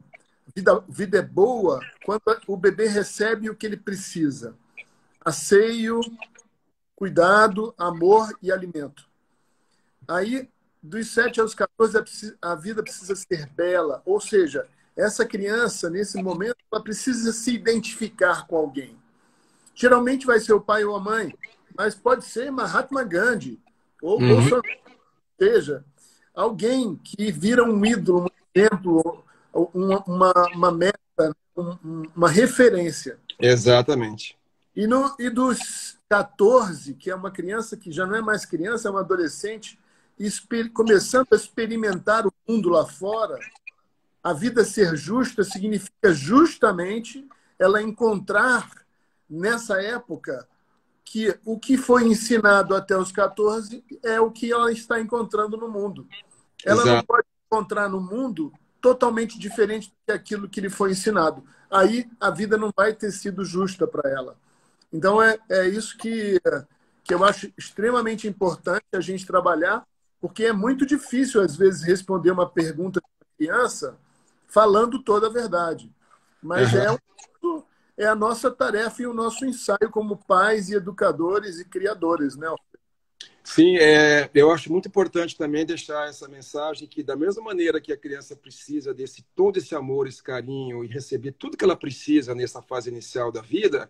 vida é boa quando o bebê recebe o que ele precisa: asseio, cuidado, amor e alimento. Aí, dos 7 aos 14, a vida precisa ser bela, ou seja, essa criança, nesse momento, ela precisa se identificar com alguém. Geralmente vai ser o pai ou a mãe, mas pode ser Mahatma Gandhi ou Uhum. Bolsonaro, seja alguém que vira um ídolo, um exemplo, uma meta, uma referência. Exatamente. E dos 14, que é uma criança que já não é mais criança, é uma adolescente, começando a experimentar o mundo lá fora, a vida ser justa significa justamente ela encontrar, nessa época, que o que foi ensinado até os 14 é o que ela está encontrando no mundo. Ela não Exato. pode encontrar no mundo totalmente diferente do que aquilo que lhe foi ensinado. Aí a vida não vai ter sido justa para ela. Então é isso que eu acho extremamente importante a gente trabalhar, porque é muito difícil, às vezes, responder uma pergunta de uma criança falando toda a verdade. Mas Uhum. é a nossa tarefa e o nosso ensaio como pais e educadores e criadores, né? Sim, eu acho muito importante também deixar essa mensagem que, da mesma maneira que a criança precisa desse todo esse amor, esse carinho e receber tudo que ela precisa nessa fase inicial da vida,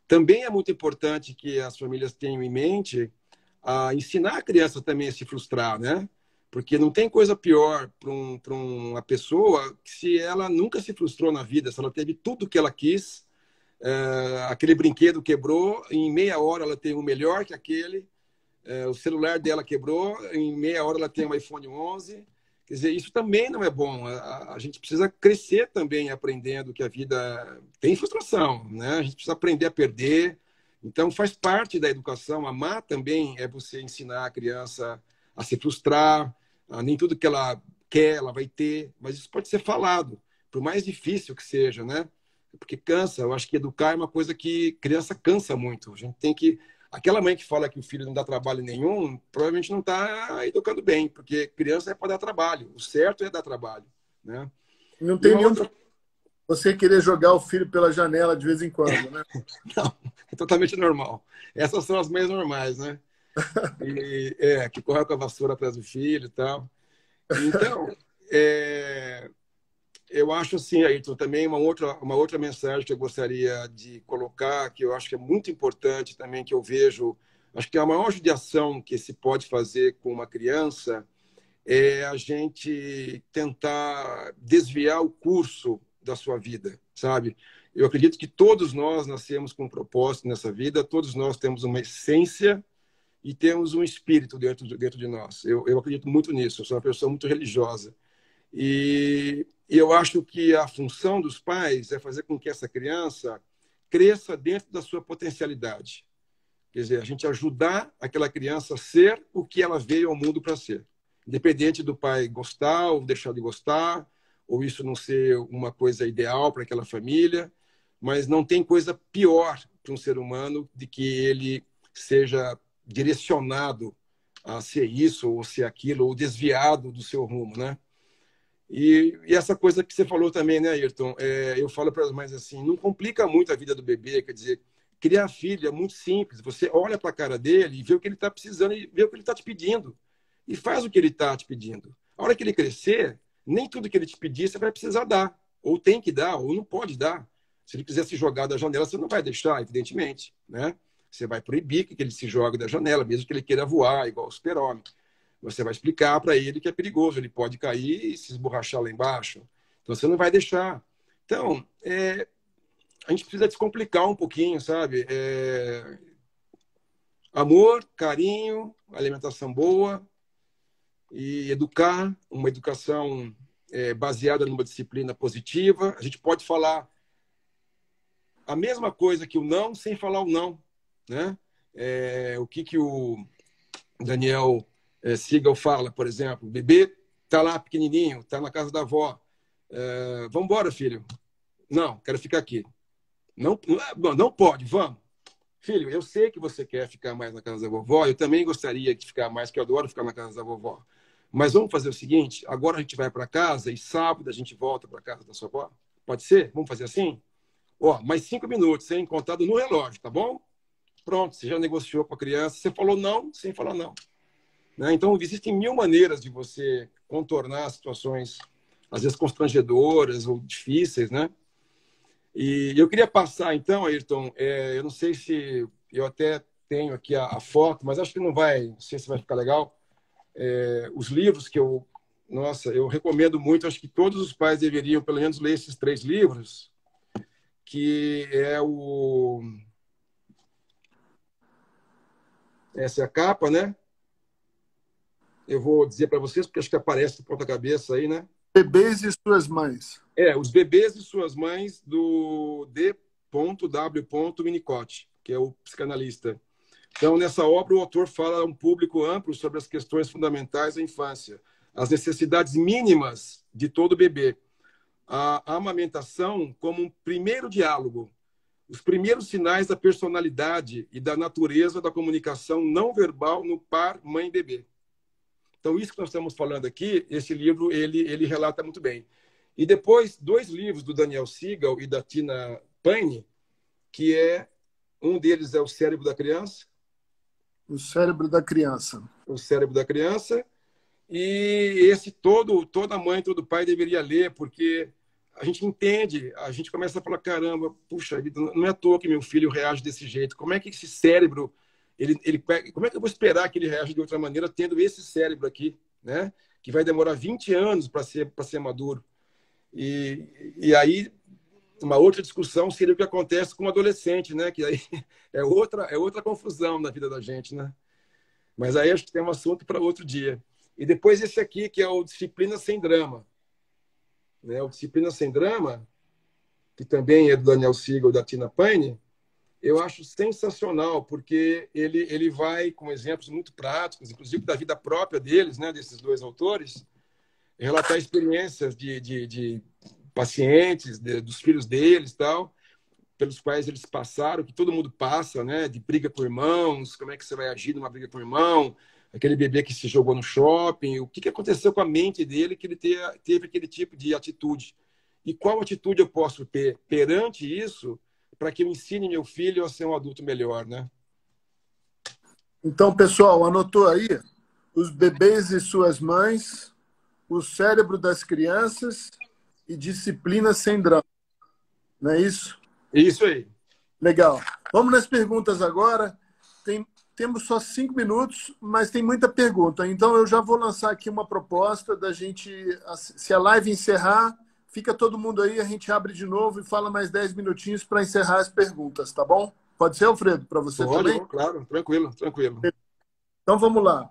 também é muito importante que as famílias tenham em mente a ensinar a criança também a se frustrar, né? Porque não tem coisa pior para uma pessoa que se ela nunca se frustrou na vida, se ela teve tudo que ela quis, aquele brinquedo quebrou, em meia hora ela tem um melhor que aquele, o celular dela quebrou, em meia hora ela tem um iPhone 11. Quer dizer, isso também não é bom. A gente precisa crescer também aprendendo que a vida tem frustração, né? A gente precisa aprender a perder. Então, faz parte da educação. Amar também é você ensinar a criança a se frustrar, nem tudo que ela quer, ela vai ter, mas isso pode ser falado, por mais difícil que seja, né? Porque cansa. Eu acho que educar é uma coisa que criança cansa muito. A gente tem que aquela mãe que fala que o filho não dá trabalho nenhum, provavelmente não está educando bem, porque criança é para dar trabalho. O certo é dar trabalho, né? Não E tem uma nenhum outra, você querer jogar o filho pela janela de vez em quando, né? não, é totalmente normal. Essas são as mães normais, né? Que correm com a vassoura atrás do filho e tal. Então, é, eu acho assim, Ayrton, também uma outra mensagem que eu gostaria de colocar, que eu acho que é muito importante também, que eu vejo, acho que a maior judiação que se pode fazer com uma criança é a gente tentar desviar o curso da sua vida, sabe? Eu acredito que todos nós nascemos com um propósito nessa vida, todos nós temos uma essência e temos um espírito dentro de nós. Eu acredito muito nisso, eu sou uma pessoa muito religiosa. E eu acho que a função dos pais é fazer com que essa criança cresça dentro da sua potencialidade. Quer dizer, a gente ajudar aquela criança a ser o que ela veio ao mundo para ser. Independente do pai gostar ou deixar de gostar, ou isso não ser uma coisa ideal para aquela família, mas não tem coisa pior para um ser humano de que ele seja direcionado a ser isso ou ser aquilo, ou desviado do seu rumo, né? E essa coisa que você falou também, né, Ayrton? Eu falo para as mães assim, não complica muito a vida do bebê, quer dizer, criar filho é muito simples. Você olha para a cara dele e vê o que ele está precisando e vê o que ele está te pedindo. E faz o que ele está te pedindo. A hora que ele crescer, nem tudo que ele te pedir você vai precisar dar. Ou tem que dar, ou não pode dar. Se ele quiser se jogar da janela, você não vai deixar, evidentemente, né? Você vai proibir que ele se jogue da janela, mesmo que ele queira voar, igual o super-homem. Você vai explicar para ele que é perigoso, ele pode cair e se esborrachar lá embaixo. Então, você não vai deixar. Então, a gente precisa descomplicar um pouquinho, sabe? Amor, carinho, alimentação boa e educar, uma educação baseada numa disciplina positiva. A gente pode falar a mesma coisa que o não, sem falar o não, né? O que o Daniel Siegel fala, por exemplo, o bebê está lá pequenininho, está na casa da avó. Vamos embora, filho. Não, quero ficar aqui. Não, não pode, vamos. Filho, eu sei que você quer ficar mais na casa da vovó, eu também gostaria de ficar mais, que eu adoro ficar na casa da vovó. Mas vamos fazer o seguinte, agora a gente vai para casa e sábado a gente volta para casa da sua avó? Pode ser? Vamos fazer assim? Mais 5 minutos, hein? Contado no relógio, tá bom? Pronto, você já negociou com a criança, você falou não, sem falar não. Né? Então, existem 1000 maneiras de você contornar situações, às vezes constrangedoras ou difíceis, né? E eu queria passar, então, Ayrton, eu não sei se eu até tenho aqui a foto, mas acho que não sei se vai ficar legal. Os livros que eu recomendo muito, acho que todos os pais deveriam, pelo menos, ler esses 3 livros, que essa é a capa, né? Eu vou dizer para vocês, porque acho que aparece de ponta-cabeça aí, né? Bebês e suas mães. Os bebês e suas mães, do D.W. Winnicott, que é o psicanalista. Então, nessa obra, o autor fala a um público amplo sobre as questões fundamentais da infância, as necessidades mínimas de todo bebê, a amamentação como um primeiro diálogo, os primeiros sinais da personalidade e da natureza da comunicação não verbal no par mãe-bebê. Então, isso que nós estamos falando aqui, esse livro, ele relata muito bem. E depois, 2 livros do Daniel Siegel e da Tina Payne, que um deles é O Cérebro da Criança. O Cérebro da Criança. O Cérebro da Criança. E esse toda mãe, todo pai deveria ler, porque a gente entende, a gente começa a falar, caramba, puxa vida, não é à toa que meu filho reage desse jeito. Como é que esse cérebro, como é que eu vou esperar que ele reaja de outra maneira tendo esse cérebro aqui, né? Que vai demorar 20 anos para ser maduro. E aí, uma outra discussão seria o que acontece com o adolescente, né? Que aí é outra confusão na vida da gente, né? Mas aí acho que tem um assunto para outro dia. E depois esse aqui, que é o Disciplina Sem Drama. Né? O Disciplina Sem Drama, que também é do Daniel Siegel e da Tina Payne, eu acho sensacional, porque ele vai com exemplos muito práticos, inclusive da vida própria deles, né? Desses 2 autores, relatar experiências de pacientes, dos filhos deles, tal, pelos quais eles passaram, que todo mundo passa, né? De briga com irmãos, como é que você vai agir numa briga com o irmão, aquele bebê que se jogou no shopping, o que aconteceu com a mente dele que ele teve aquele tipo de atitude. E qual atitude eu posso ter perante isso para que eu ensine meu filho a ser um adulto melhor, né? Então, pessoal, anotou aí? Os Bebês e Suas Mães, O Cérebro das Crianças e Disciplina Sem Drama. Não é isso? Isso aí. Legal. Vamos nas perguntas agora. Temos só 5 minutos, mas tem muita pergunta. Então, eu já vou lançar aqui uma proposta da gente, se a live encerrar, fica todo mundo aí, a gente abre de novo e fala mais 10 minutinhos para encerrar as perguntas, tá bom? Pode ser, Alfredo, para você também? Claro, tranquilo. Então, vamos lá.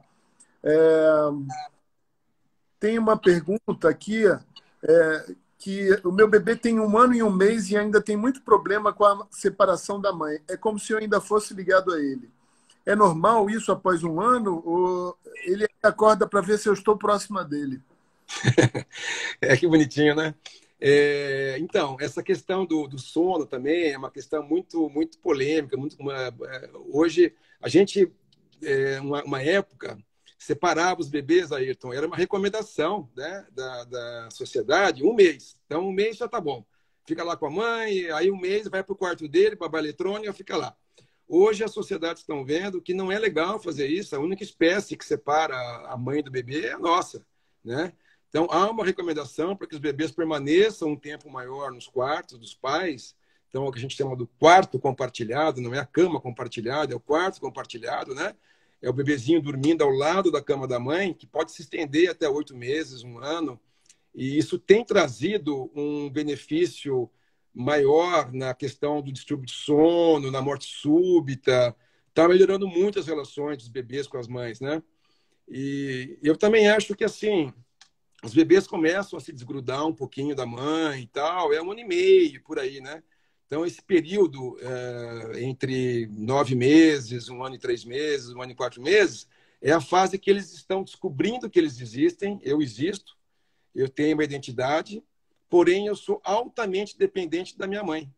Tem uma pergunta aqui, que o meu bebê tem 1 ano e 1 mês e ainda tem muito problema com a separação da mãe. É como se eu ainda fosse ligado a ele. É normal isso após 1 ano? Ou ele acorda para ver se eu estou próxima dele? Que bonitinho, né? Então, essa questão do sono também é uma questão muito, muito polêmica. Hoje, a gente, uma época, separava os bebês, Ayrton, era uma recomendação, né, da sociedade, 1 mês. Então, 1 mês já tá bom. Fica lá com a mãe, aí 1 mês vai para o quarto dele, babá eletrônica, fica lá. Hoje as sociedades estão vendo que não é legal fazer isso. A única espécie que separa a mãe do bebê é a nossa, né? Então, há uma recomendação para que os bebês permaneçam um tempo maior nos quartos dos pais. Então, é o que a gente chama do quarto compartilhado, não é a cama compartilhada, é o quarto compartilhado, né? É o bebezinho dormindo ao lado da cama da mãe, que pode se estender até 8 meses, um ano. E isso tem trazido um benefício maior na questão do distúrbio de sono, na morte súbita. Está melhorando muito as relações dos bebês com as mães, né? E eu também acho que, assim, os bebês começam a se desgrudar um pouquinho da mãe e tal, é 1 ano e meio, por aí, né? Então, esse período entre 9 meses, 1 ano e 3 meses, 1 ano e 4 meses, é a fase que eles estão descobrindo que eles existem, eu existo, eu tenho uma identidade, porém eu sou altamente dependente da minha mãe.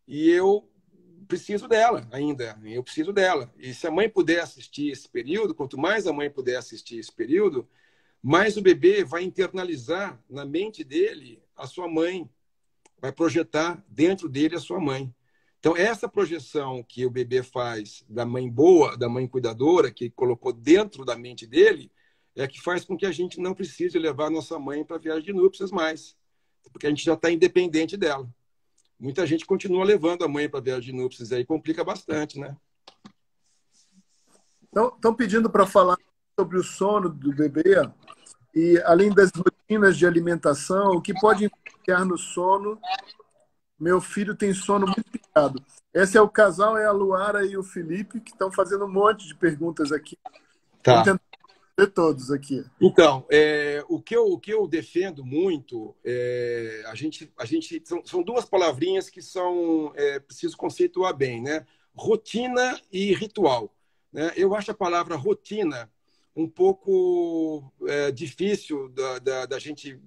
E eu preciso dela ainda, eu preciso dela. E se a mãe puder assistir esse período, quanto mais a mãe puder assistir esse período, mais o bebê vai internalizar na mente dele a sua mãe, vai projetar dentro dele a sua mãe. Então, essa projeção que o bebê faz da mãe boa, da mãe cuidadora, que colocou dentro da mente dele, é que faz com que a gente não precise levar a nossa mãe para a viagem de núpcias mais, porque a gente já está independente dela. Muita gente continua levando a mãe para a viagem de núpcias, aí complica bastante, né? Estão pedindo para falar sobre o sono do bebê e, além das rotinas de alimentação, o que pode influenciar no sono. Meu filho tem sono muito picado. Esse é o casal, é a Luara e o Felipe, que estão fazendo um monte de perguntas aqui. Tá. Vamos tentar responder todos aqui. Então, o que eu defendo muito, são duas palavrinhas que preciso conceituar bem, né? Rotina e ritual. Né? Eu acho a palavra rotina um pouco difícil da gente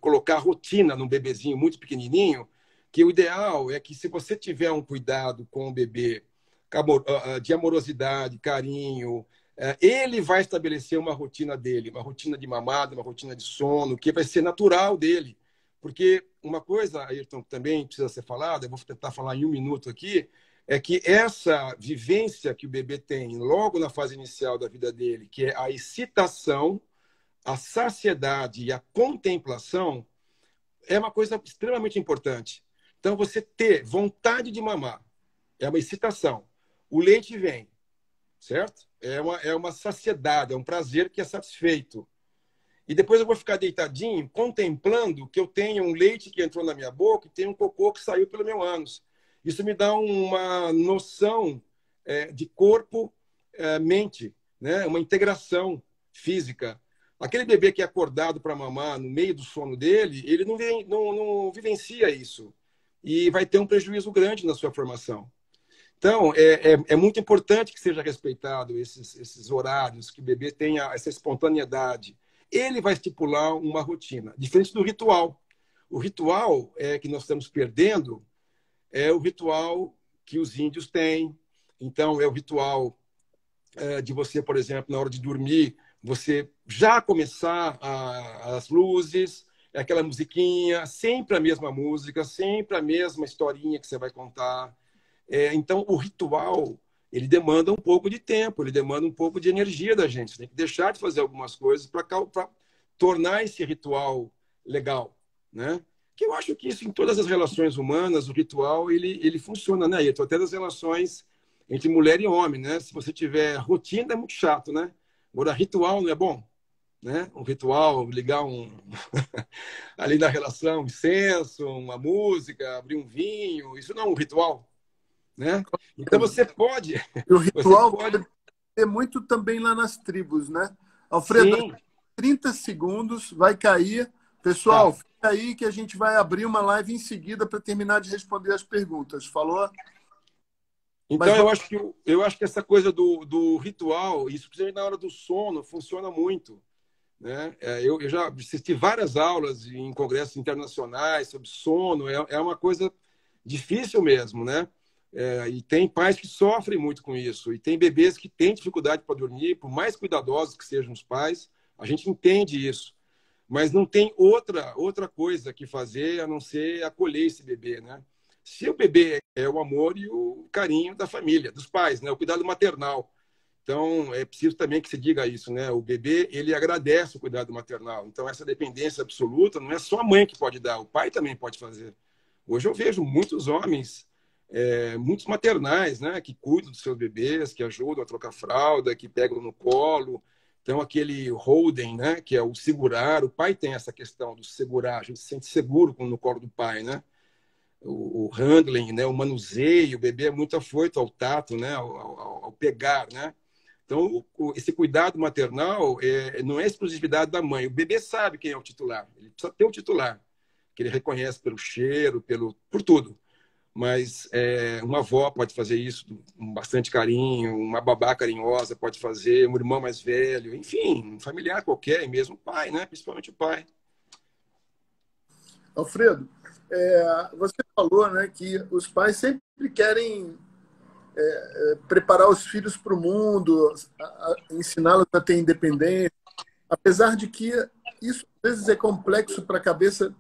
colocar rotina num bebezinho muito pequenininho, que o ideal é que, se você tiver um cuidado com o bebê de amorosidade, carinho, ele vai estabelecer uma rotina dele, uma rotina de mamada, uma rotina de sono, que vai ser natural dele. Porque uma coisa, Ayrton, que também precisa ser falada, eu vou tentar falar em 1 minuto aqui, é que essa vivência que o bebê tem logo na fase inicial da vida dele, que é a excitação, a saciedade e a contemplação, é uma coisa extremamente importante. Então, você ter vontade de mamar é uma excitação. O leite vem, certo? É uma saciedade, é um prazer que é satisfeito. E depois eu vou ficar deitadinho, contemplando que eu tenho um leite que entrou na minha boca e tem um cocô que saiu pelo meu ânus. Isso me dá uma noção de corpo-mente, né? Uma integração física. Aquele bebê que é acordado para mamar no meio do sono dele, ele não vivencia isso. E vai ter um prejuízo grande na sua formação. Então, é muito importante que seja respeitado esses horários, que o bebê tenha essa espontaneidade. Ele vai estipular uma rotina, diferente do ritual. O ritual que nós estamos perdendo é o ritual que os índios têm. Então, é o ritual de você, por exemplo, na hora de dormir, você já começar as luzes, aquela musiquinha, sempre a mesma música, sempre a mesma historinha que você vai contar. Então, o ritual, ele demanda um pouco de tempo, ele demanda um pouco de energia da gente. Você tem que deixar de fazer algumas coisas para tornar esse ritual legal, né? Que eu acho que isso, em todas as relações humanas, o ritual, ele funciona, né? Até das relações entre mulher e homem, né? Se você tiver rotina, é muito chato, né? Agora, ritual não é bom, né? Um ritual, ligar ali na relação, um incenso, uma música, abrir um vinho, isso não é um ritual, né? Então você pode... E o ritual pode ter muito também lá nas tribos, né? Alfredo, Sim. 30 segundos, vai cair. Pessoal, Tá. fica aí que a gente vai abrir uma live em seguida para terminar de responder as perguntas. Falou? Então, eu acho que essa coisa do ritual, isso principalmente na hora do sono, funciona muito. Né? Eu já assisti várias aulas em congressos internacionais sobre sono, é uma coisa difícil mesmo, né? E tem pais que sofrem muito com isso, e tem bebês que têm dificuldade para dormir, por mais cuidadosos que sejam os pais, a gente entende isso. Mas não tem outra coisa que fazer a não ser acolher esse bebê, né? se o bebê é o amor e o carinho da família, dos pais, né? O cuidado maternal. Então, é preciso também que se diga isso, né? O bebê, ele agradece o cuidado maternal. Então, essa dependência absoluta não é só a mãe que pode dar, o pai também pode fazer. Hoje eu vejo muitos homens, muitos maternais, né? Que cuidam dos seus bebês, que ajudam a trocar fralda, que pegam no colo. Então, aquele holding, né? Que é o segurar. O pai tem essa questão do segurar. A gente se sente seguro no colo do pai, né? O handling, né? O manuseio. O bebê é muito afoito ao tato, né? Ao pegar, né? Então, esse cuidado maternal não é exclusividade da mãe. O bebê sabe quem é o titular. Ele precisa ter um titular, que ele reconhece pelo cheiro, por tudo. Mas uma avó pode fazer isso com bastante carinho, uma babá carinhosa pode fazer, um irmão mais velho, enfim, um familiar qualquer, e mesmo o pai, né? Principalmente o pai. Alfredo, você falou, né, que os pais sempre querem preparar os filhos para o mundo, ensiná-los a ter independência, apesar de que isso às vezes é complexo para a cabeça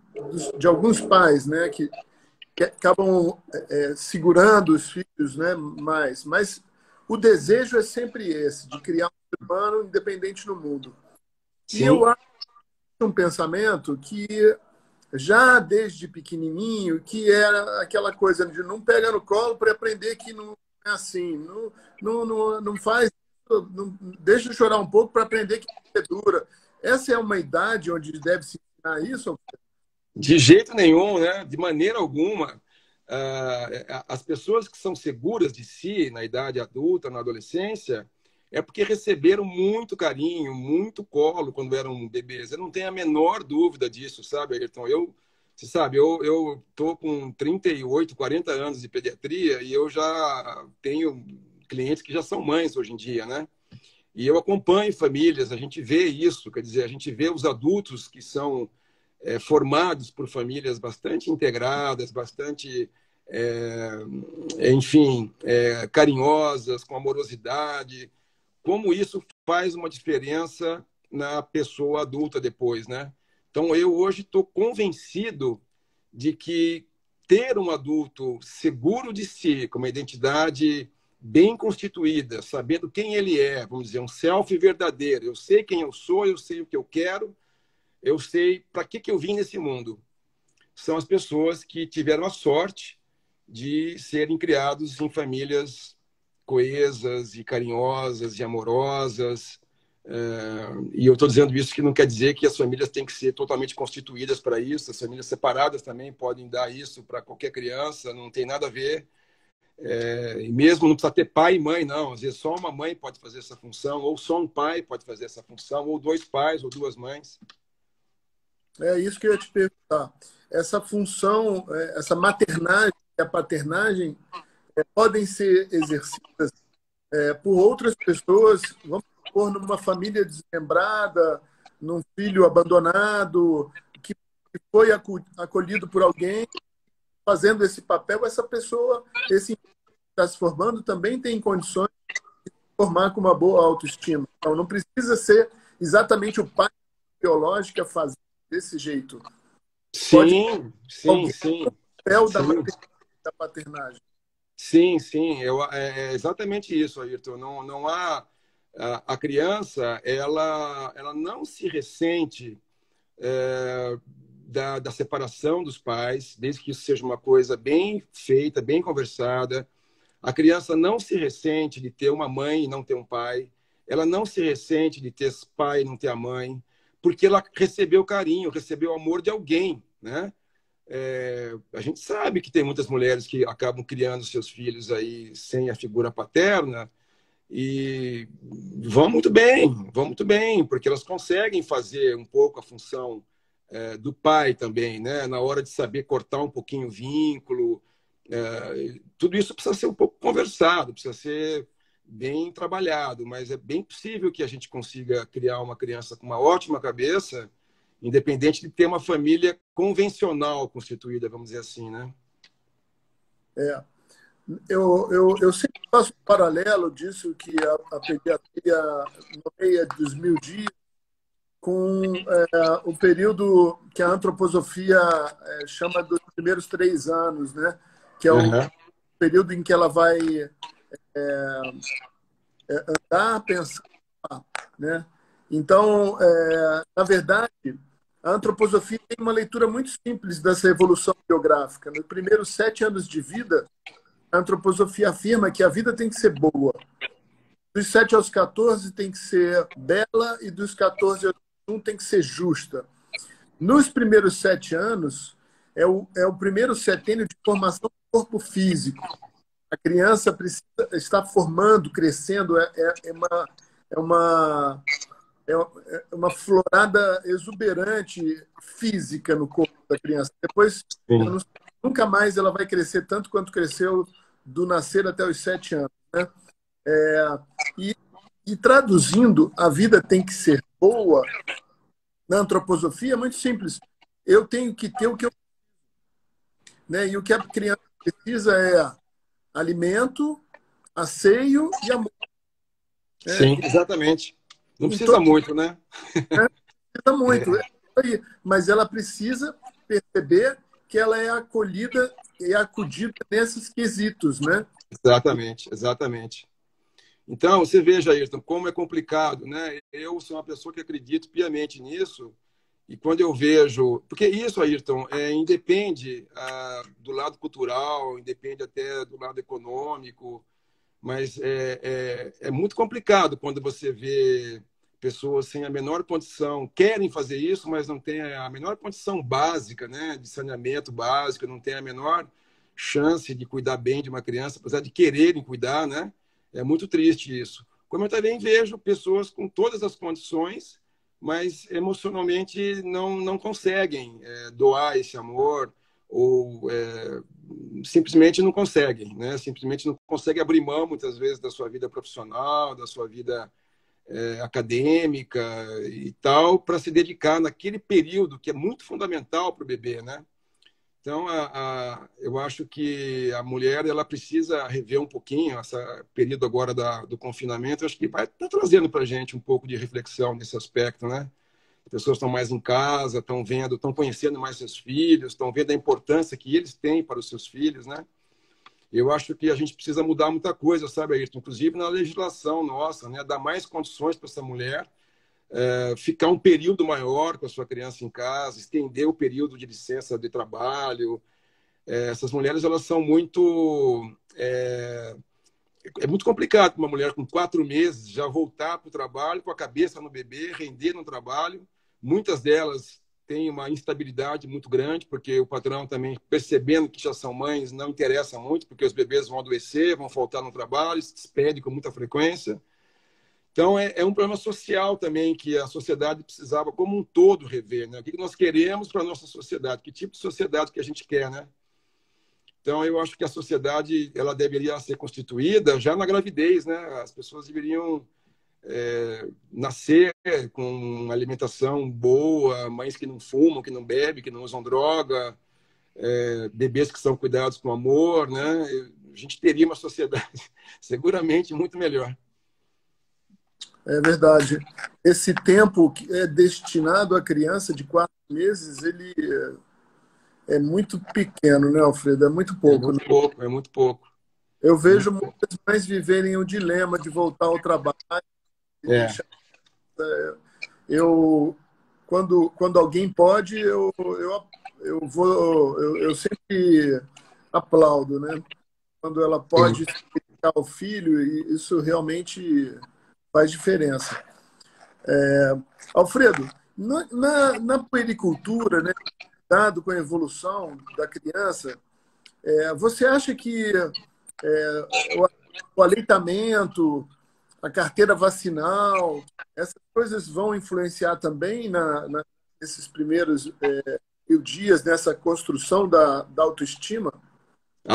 de alguns pais, né, que acabam segurando os filhos, né, mais. Mas o desejo é sempre esse, de criar um ser humano independente no mundo. Sim. E eu acho um pensamento que já desde pequenininho, que era aquela coisa de não pega no colo para aprender que não é assim, não faz, não, deixa eu chorar um pouco para aprender que é dura. Essa é uma idade onde deve se ensinar isso? De jeito nenhum, né? De maneira alguma. As pessoas que são seguras de si na idade adulta, na adolescência, é porque receberam muito carinho, muito colo quando eram bebês. Eu não tenho a menor dúvida disso, sabe, Ayrton? Você sabe, eu tô com 38, 40 anos de pediatria e eu já tenho clientes que já são mães hoje em dia, né? E eu acompanho famílias, a gente vê isso, quer dizer, a gente vê os adultos que são formados por famílias bastante integradas, bastante, enfim, carinhosas, com amorosidade. Como isso faz uma diferença na pessoa adulta depois, né? Então, eu hoje estou convencido de que ter um adulto seguro de si, com uma identidade bem constituída, sabendo quem ele é, vamos dizer, um self verdadeiro. Eu sei quem eu sou, eu sei o que eu quero, eu sei para que eu vim nesse mundo. São as pessoas que tiveram a sorte de serem criados em famílias coesas e carinhosas e amorosas. E eu estou dizendo isso que não quer dizer que as famílias têm que ser totalmente constituídas para isso. As famílias separadas também podem dar isso para qualquer criança, não tem nada a ver. E mesmo não precisa ter pai e mãe, não. Às vezes só uma mãe pode fazer essa função, ou só um pai pode fazer essa função, ou dois pais, ou duas mães. É isso que eu ia te perguntar. Essa função, essa maternagem e a paternagem podem ser exercidas por outras pessoas, vamos supor, numa família desmembrada, num filho abandonado, que foi acolhido por alguém, fazendo esse papel, essa pessoa, esse que está se formando, também tem condições de se formar com uma boa autoestima. Então, não precisa ser exatamente o pai biológico a fazer desse jeito. Sim, sim, sim. Papel da paternagem. Sim, sim, é exatamente isso, Ayrton. Não há a criança, ela não se ressente da separação dos pais, desde que isso seja uma coisa bem feita, bem conversada. A criança não se ressente de ter uma mãe e não ter um pai. Ela não se ressente de ter pai e não ter a mãe, porque ela recebeu carinho, recebeu amor de alguém, né? A gente sabe que tem muitas mulheres que acabam criando seus filhos aí sem a figura paterna e vão muito bem, porque elas conseguem fazer um pouco a função do pai também, né? Na hora de saber cortar um pouquinho o vínculo. Tudo isso precisa ser um pouco conversado, precisa ser bem trabalhado, mas é bem possível que a gente consiga criar uma criança com uma ótima cabeça, independente de ter uma família convencional constituída, vamos dizer assim, né? Eu sempre faço um paralelo disso, que a pediatria nomeia dos 1000 dias com o período que a antroposofia chama dos primeiros 3 anos, né? que é o Aham. período em que ela vai andar, pensar, né? Então, na verdade, a antroposofia tem uma leitura muito simples dessa evolução biográfica. Nos primeiros 7 anos de vida, a antroposofia afirma que a vida tem que ser boa. Dos 7 aos 14 tem que ser bela e dos 14 aos 21 tem que ser justa. Nos primeiros 7 anos, é o primeiro setênio de formação do corpo físico. A criança precisa estar formando, crescendo, é uma, uma florada exuberante física no corpo da criança. Depois, eu Sim. não sei, nunca mais ela vai crescer tanto quanto cresceu do nascer até os 7 anos, né? E, e traduzindo, a vida tem que ser boa, na antroposofia é muito simples. Eu tenho que ter o que eu... Né? E o que a criança precisa é alimento, asseio e amor. Né? Sim, exatamente. Não Em precisa todo, muito, né? né? Precisa muito. É isso aí. Mas ela precisa perceber que ela é acolhida e acudida nesses quesitos, né? Exatamente, exatamente. Então, você veja, Ayrton, como é complicado, né? Eu sou uma pessoa que acredito piamente nisso, e quando eu vejo... Porque isso, Ayrton, independe do lado cultural, independe até do lado econômico, mas é muito complicado quando você vê pessoas sem a menor condição, querem fazer isso, mas não têm a menor condição básica, né, de saneamento básico, não têm a menor chance de cuidar bem de uma criança, apesar de quererem cuidar, né? É muito triste isso. Como eu também vejo pessoas com todas as condições, mas emocionalmente não conseguem doar esse amor ou simplesmente não conseguem, né? Simplesmente não conseguem abrir mão, muitas vezes, da sua vida profissional, da sua vida acadêmica e tal, para se dedicar naquele período que é muito fundamental para o bebê, né? Então, eu acho que a mulher ela precisa rever um pouquinho esse período agora do confinamento. Eu acho que vai estar trazendo para a gente um pouco de reflexão nesse aspecto, né? As pessoas estão mais em casa, estão vendo, estão conhecendo mais seus filhos, estão vendo a importância que eles têm para os seus filhos, né? Eu acho que a gente precisa mudar muita coisa, sabe, Ayrton? Inclusive na legislação nossa, né? Dar mais condições para essa mulher ficar um período maior com a sua criança em casa, estender o período de licença de trabalho. Essas mulheres, elas são muito... É muito complicado para uma mulher com 4 meses já voltar para o trabalho com a cabeça no bebê, render no trabalho. Muitas delas têm uma instabilidade muito grande, porque o patrão também, percebendo que já são mães, não interessa muito, porque os bebês vão adoecer, vão faltar no trabalho, se despedem com muita frequência. Então, é um problema social também que a sociedade precisava, como um todo, rever. Né? O que nós queremos para a nossa sociedade? Que tipo de sociedade que a gente quer, né? Então, eu acho que a sociedade ela deveria ser constituída já na gravidez, né? As pessoas deveriam nascer com uma alimentação boa, mães que não fumam, que não bebem, que não usam droga, bebês que são cuidados com amor, né? A gente teria uma sociedade seguramente muito melhor. É verdade. Esse tempo que é destinado à criança de 4 meses, ele é muito pequeno, né, Alfredo? É muito É pouco, né? muito pouco, é muito pouco. Eu É muito vejo pouco. muitas mães viverem o dilema de voltar ao trabalho e É, deixar. Eu, quando alguém pode, eu vou, eu sempre aplaudo, né? Quando ela pode sim. se dedicar ao filho, e isso realmente faz diferença. Alfredo, na puericultura, né, dado com a evolução da criança, você acha que o aleitamento, a carteira vacinal, essas coisas vão influenciar também nesses primeiros 1.000 dias, nessa construção da autoestima?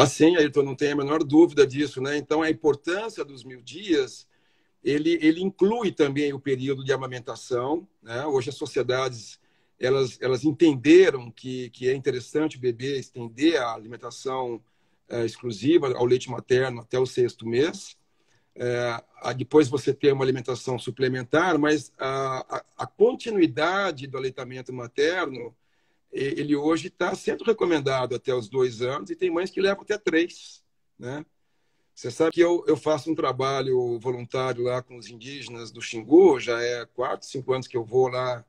Sim, Ayrton, não tem a menor dúvida disso, né? Então, a importância dos 1.000 dias, ele inclui também o período de amamentação, né? Hoje as sociedades, elas entenderam que é interessante o bebê estender a alimentação exclusiva ao leite materno até o 6º mês. Depois você ter uma alimentação suplementar, mas a continuidade do aleitamento materno ele hoje está sendo recomendado até os 2 anos e tem mães que levam até 3, né? Você sabe que eu faço um trabalho voluntário lá com os indígenas do Xingu, já é 4, 5 anos que eu vou lá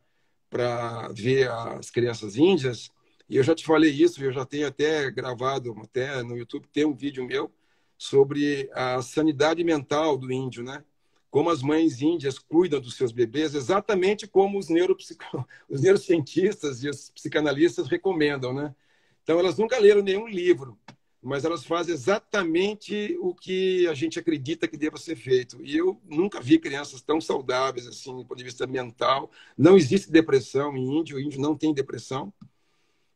para ver as crianças índias, e eu já te falei isso, eu já tenho até gravado, até no YouTube tem um vídeo meu sobre a sanidade mental do índio, né? Como as mães índias cuidam dos seus bebês, exatamente como os neurocientistas e os psicanalistas recomendam, né? Então, elas nunca leram nenhum livro, mas elas fazem exatamente o que a gente acredita que deva ser feito. E eu nunca vi crianças tão saudáveis assim, do ponto de vista mental. Não existe depressão em índio, o índio não tem depressão.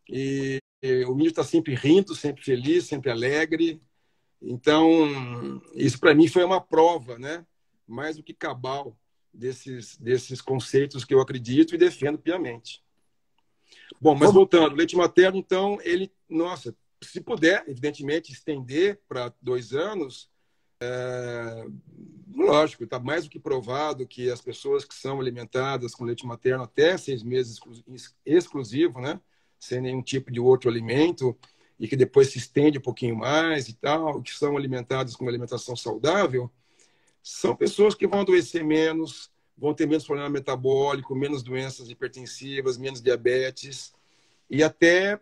E o índio está sempre rindo, sempre feliz, sempre alegre. Então, isso para mim foi uma prova, né? Mais do que cabal desses conceitos que eu acredito e defendo piamente. Bom, mas voltando, o leite materno, então, ele, nossa, se puder, evidentemente, estender para 2 anos, lógico, está mais do que provado que as pessoas que são alimentadas com leite materno até 6 meses exclusivo, né, sem nenhum tipo de outro alimento, e que depois se estende um pouquinho mais e tal, que são alimentadas com uma alimentação saudável, são pessoas que vão adoecer menos, vão ter menos problema metabólico, menos doenças hipertensivas, menos diabetes, e até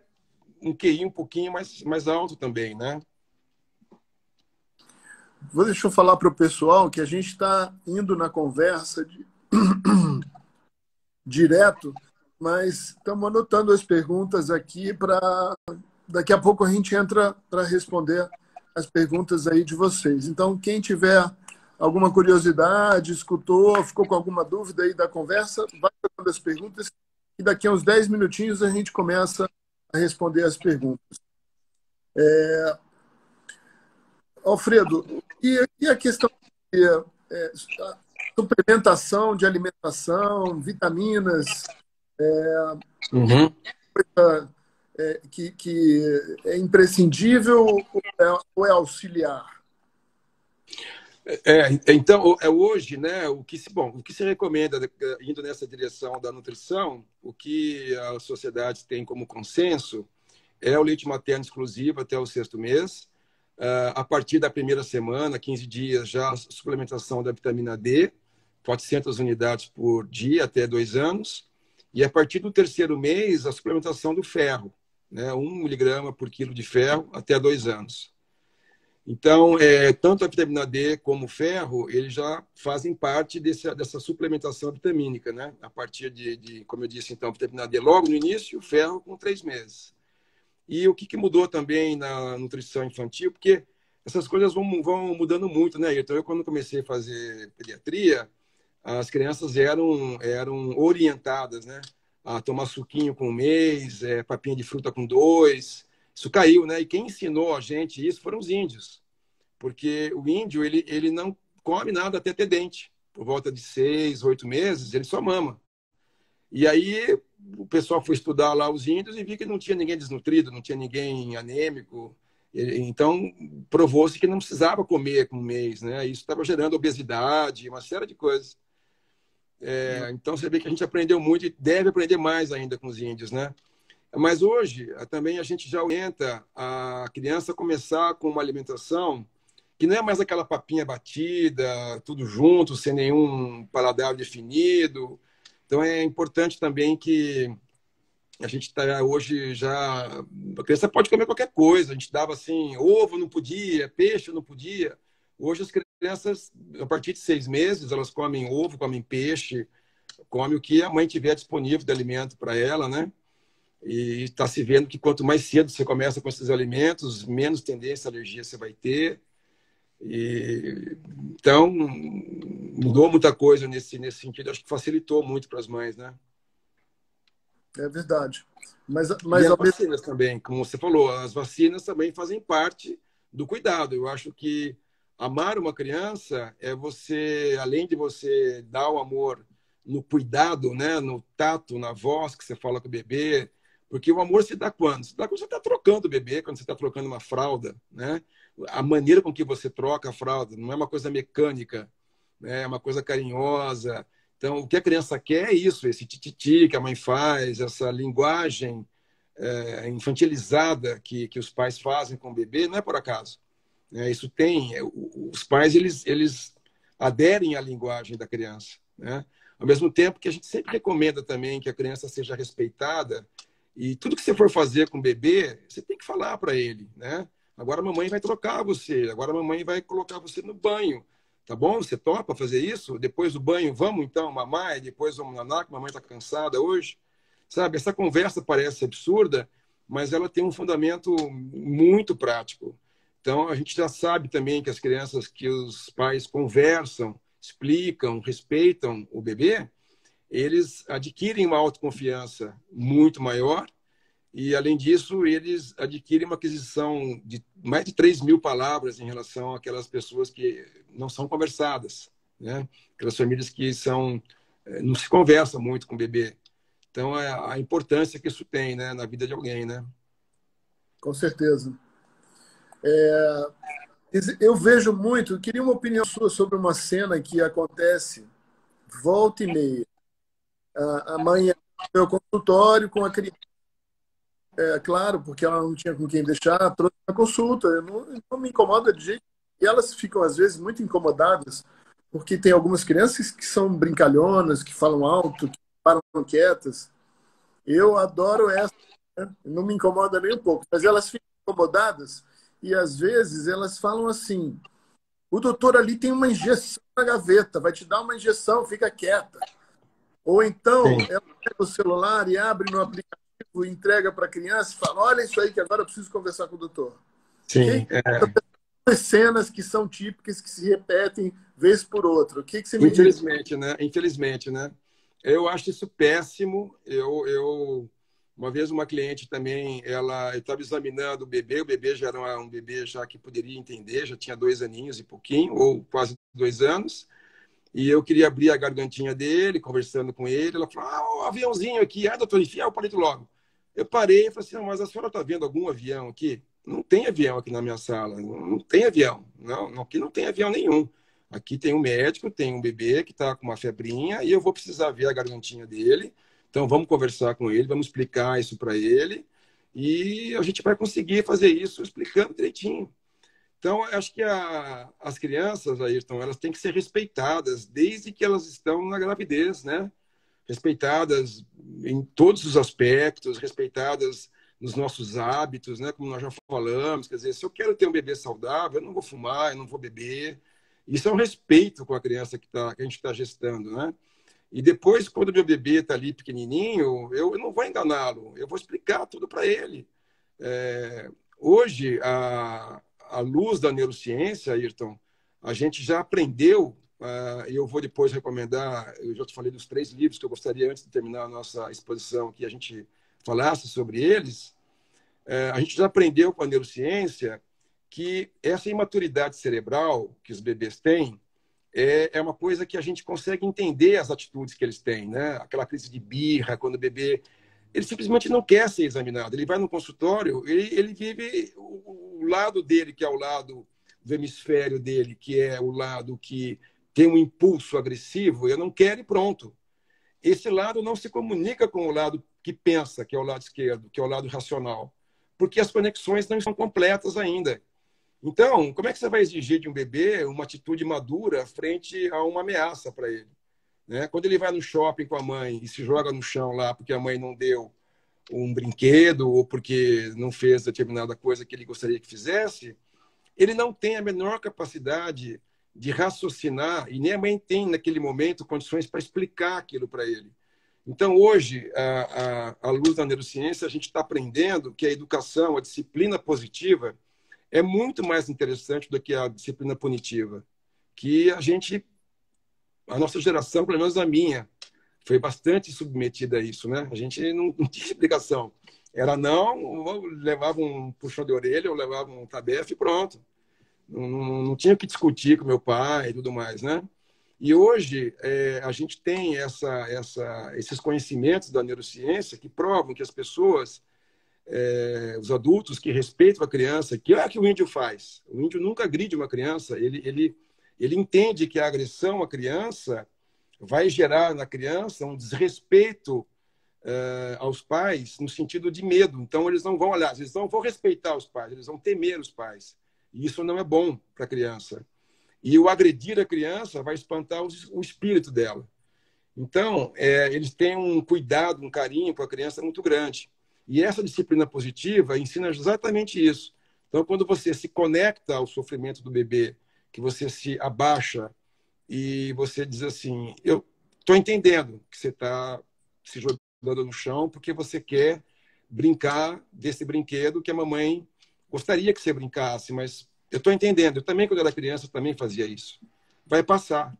um QI um pouquinho mais alto também, né? Deixa eu falar para o pessoal que a gente está indo na conversa direto, mas estamos anotando as perguntas aqui para daqui a pouco a gente entra para responder as perguntas aí de vocês. Então, quem tiver alguma curiosidade, escutou, ficou com alguma dúvida aí da conversa, vai fazendo as perguntas e daqui a uns 10 minutinhos a gente começa a responder as perguntas. Alfredo, e a questão de suplementação de alimentação, vitaminas, Uhum. que é imprescindível ou é auxiliar? Então, hoje, né, o que se recomenda, indo nessa direção da nutrição, o que as sociedades têm como consenso é o leite materno exclusivo até o 6º mês. A partir da primeira semana, 15 dias, já a suplementação da vitamina D, 400 unidades por dia até 2 anos. E a partir do 3º mês, a suplementação do ferro, né, 1 miligrama por quilo de ferro até 2 anos. Então, tanto a vitamina D como o ferro, eles já fazem parte dessa suplementação vitamínica, né? A partir como eu disse, então, vitamina D logo no início, o ferro com 3 meses. E o que mudou também na nutrição infantil, porque essas coisas vão mudando muito, né? Então, eu quando comecei a fazer pediatria, as crianças eram orientadas, né? A tomar suquinho com 1 mês, papinha de fruta com 2. Isso caiu, né? E quem ensinou a gente isso foram os índios. Porque o índio, ele não come nada até ter dente. Por volta de 6, 8 meses, ele só mama. E aí o pessoal foi estudar lá os índios e viu que não tinha ninguém desnutrido, não tinha ninguém anêmico. Então, provou-se que não precisava comer com 1 mês, né? Isso estava gerando obesidade, uma série de coisas. Então, você vê que a gente aprendeu muito e deve aprender mais ainda com os índios, né? Mas hoje, também a gente já orienta a criança a começar com uma alimentação que não é mais aquela papinha batida, tudo junto, sem nenhum paladar definido. Então, é importante também que a gente está hoje já... A criança pode comer qualquer coisa. A gente dava assim, ovo não podia, peixe não podia. Hoje as crianças, a partir de 6 meses, elas comem ovo, comem peixe, comem o que a mãe tiver disponível de alimento para ela, né? E está se vendo que quanto mais cedo você começa com esses alimentos, menos tendência à alergia você vai ter. Então, mudou muita coisa nesse sentido. Acho que facilitou muito para as mães, né? É verdade. Mas e as vacinas também, como você falou, as vacinas também fazem parte do cuidado. Eu acho que amar uma criança é você, além de você dar o amor no cuidado, né, no tato, na voz que você fala com o bebê, porque o amor se dá quando? Se dá quando você está trocando o bebê, quando você está trocando uma fralda, né? A maneira com que você troca a fralda não é uma coisa mecânica, né? É uma coisa carinhosa. Então, o que a criança quer é isso, esse tititi que a mãe faz, essa linguagem infantilizada que os pais fazem com o bebê, não é por acaso. Isso tem... Os pais, eles aderem à linguagem da criança, né? Ao mesmo tempo que a gente sempre recomenda também que a criança seja respeitada e tudo que você for fazer com o bebê, você tem que falar para ele, né? Agora a mamãe vai trocar você, agora a mamãe vai colocar você no banho, tá bom? Você topa fazer isso? Depois do banho, vamos então mamar e depois vamos nanar, que a mamãe está cansada hoje? Sabe, essa conversa parece absurda, mas ela tem um fundamento muito prático. Então, a gente já sabe também que as crianças que os pais conversam, explicam, respeitam o bebê, eles adquirem uma autoconfiança muito maior e, além disso, eles adquirem uma aquisição de mais de 3.000 palavras em relação àquelas pessoas que não são conversadas, né? Aquelas famílias que não se conversa muito com o bebê. Então, é a importância que isso tem, né, na vida de alguém, né? Com certeza. Eu vejo muito, eu queria uma opinião sua sobre uma cena que acontece volta e meia. A mãe ia no meu consultório com a criança. Claro, porque ela não tinha com quem deixar, trouxe na consulta. Eu não me incomoda de jeito. E elas ficam, às vezes, muito incomodadas, porque tem algumas crianças que são brincalhonas, que falam alto, que param quietas. Eu adoro essa, né? Não me incomoda nem um pouco. Mas elas ficam incomodadas e, às vezes, elas falam assim: o doutor ali tem uma injeção na gaveta, vai te dar uma injeção, fica quieta. Ou então, Sim. ela pega o celular e abre no aplicativo e entrega para a criança e fala: olha isso aí que agora eu preciso conversar com o doutor. Sim. As cenas que são típicas, que se repetem vez por outra. O que você me diz? Infelizmente, né? Infelizmente, né? Eu acho isso péssimo. Uma vez uma cliente também, eu estava examinando o bebê já era um bebê já que poderia entender, já tinha 2 aninhos e pouquinho, ou quase 2 anos, e eu queria abrir a gargantinha dele, conversando com ele, ela falou, o aviãozinho aqui, doutor, enfia o palito logo. Eu parei e falei assim, mas a senhora está vendo algum avião aqui? Não tem avião aqui na minha sala, não tem avião, não, aqui não tem avião nenhum. Aqui tem um médico, tem um bebê que está com uma febrinha e eu vou precisar ver a gargantinha dele. Então, vamos conversar com ele, vamos explicar isso para ele e a gente vai conseguir fazer isso explicando direitinho. Então, eu acho que as crianças, Ayrton, elas têm que ser respeitadas desde que elas estão na gravidez, né? Respeitadas em todos os aspectos, respeitadas nos nossos hábitos, né? Como nós já falamos, quer dizer, se eu quero ter um bebê saudável, eu não vou fumar, eu não vou beber. Isso é um respeito com a criança que a gente está gestando, né? E depois, quando o meu bebê está ali pequenininho, eu não vou enganá-lo, eu vou explicar tudo para ele. Hoje, a luz da neurociência, Ayrton, a gente já aprendeu, e eu vou depois recomendar, eu já te falei dos 3 livros que eu gostaria, antes de terminar a nossa exposição, que a gente falasse sobre eles. A gente já aprendeu com a neurociência que essa imaturidade cerebral que os bebês têm é uma coisa que a gente consegue entender as atitudes que eles têm, né? Aquela crise de birra, quando o bebê... Ele simplesmente não quer ser examinado. Ele vai no consultório, ele vive o lado dele, que é o lado do hemisfério dele, que é o lado que tem um impulso agressivo, eu não quero e pronto. Esse lado não se comunica com o lado que pensa, que é o lado esquerdo, que é o lado racional, porque as conexões não estão completas ainda. Então, como é que você vai exigir de um bebê uma atitude madura frente a uma ameaça para ele? Né? Quando ele vai no shopping com a mãe e se joga no chão lá porque a mãe não deu um brinquedo ou porque não fez determinada coisa que ele gostaria que fizesse, ele não tem a menor capacidade de raciocinar e nem a mãe tem, naquele momento, condições para explicar aquilo para ele. Então, hoje, à luz da neurociência, a gente está aprendendo que a educação, a disciplina positiva, é muito mais interessante do que a disciplina punitiva, que a nossa geração, pelo menos a minha, foi bastante submetida a isso, né? A gente não tinha explicação. Era não, ou levava um puxão de orelha, ou levava um tabefe e pronto. Não tinha que discutir com meu pai e tudo mais, né? E hoje a gente tem esses conhecimentos da neurociência que provam que as pessoas, os adultos que respeitam a criança, que é o que o índio faz. O índio nunca agride uma criança, ele entende que a agressão à criança vai gerar na criança um desrespeito aos pais no sentido de medo. Então, eles não vão olhar, eles não vão respeitar os pais, eles vão temer os pais. E isso não é bom para a criança. E o agredir a criança vai espantar o espírito dela. Então, eles têm um cuidado, um carinho com a criança muito grande. E essa disciplina positiva ensina exatamente isso. Então, quando você se conecta ao sofrimento do bebê, que você se abaixa e você diz assim, eu estou entendendo que você está se jogando no chão porque você quer brincar desse brinquedo que a mamãe gostaria que você brincasse, mas eu estou entendendo. Eu também, quando era criança, também fazia isso. Vai passar.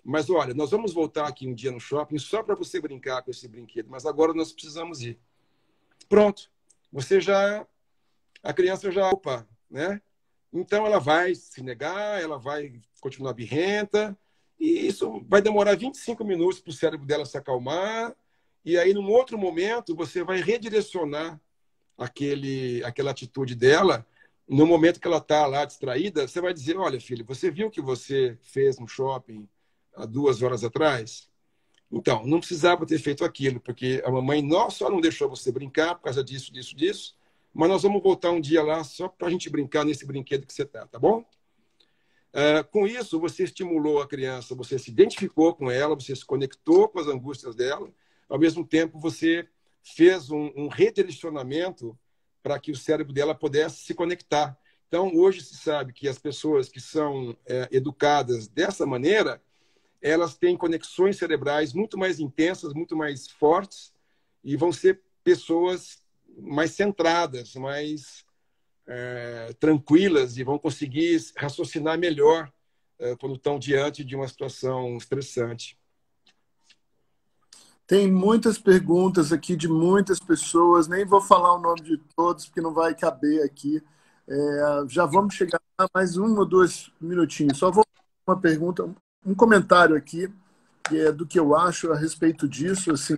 Mas, olha, nós vamos voltar aqui um dia no shopping só para você brincar com esse brinquedo, mas agora nós precisamos ir. Pronto. A criança já, opa, né? Então ela vai se negar, ela vai continuar birrenta, e isso vai demorar 25 minutos para o cérebro dela se acalmar, e aí, num outro momento, você vai redirecionar aquela atitude dela. No momento que ela está lá distraída, você vai dizer, olha, filho, você viu o que você fez no shopping há 2 horas atrás? Então, não precisava ter feito aquilo, porque a mamãe só não deixou você brincar por causa disso, disso, disso, mas nós vamos voltar um dia lá só para a gente brincar nesse brinquedo que você tá bom? Com isso, você estimulou a criança, você se identificou com ela, você se conectou com as angústias dela, ao mesmo tempo você fez um redirecionamento para que o cérebro dela pudesse se conectar. Então, hoje se sabe que as pessoas que são educadas dessa maneira, elas têm conexões cerebrais muito mais intensas, muito mais fortes, e vão ser pessoas mais centradas, mais tranquilas, e vão conseguir raciocinar melhor quando estão diante de uma situação estressante. Tem muitas perguntas aqui de muitas pessoas, nem vou falar o nome de todos, porque não vai caber aqui. Já vamos chegar a mais 1 ou 2 minutinhos. Só vou fazer uma pergunta, um comentário aqui, que é do que eu acho a respeito disso. Assim,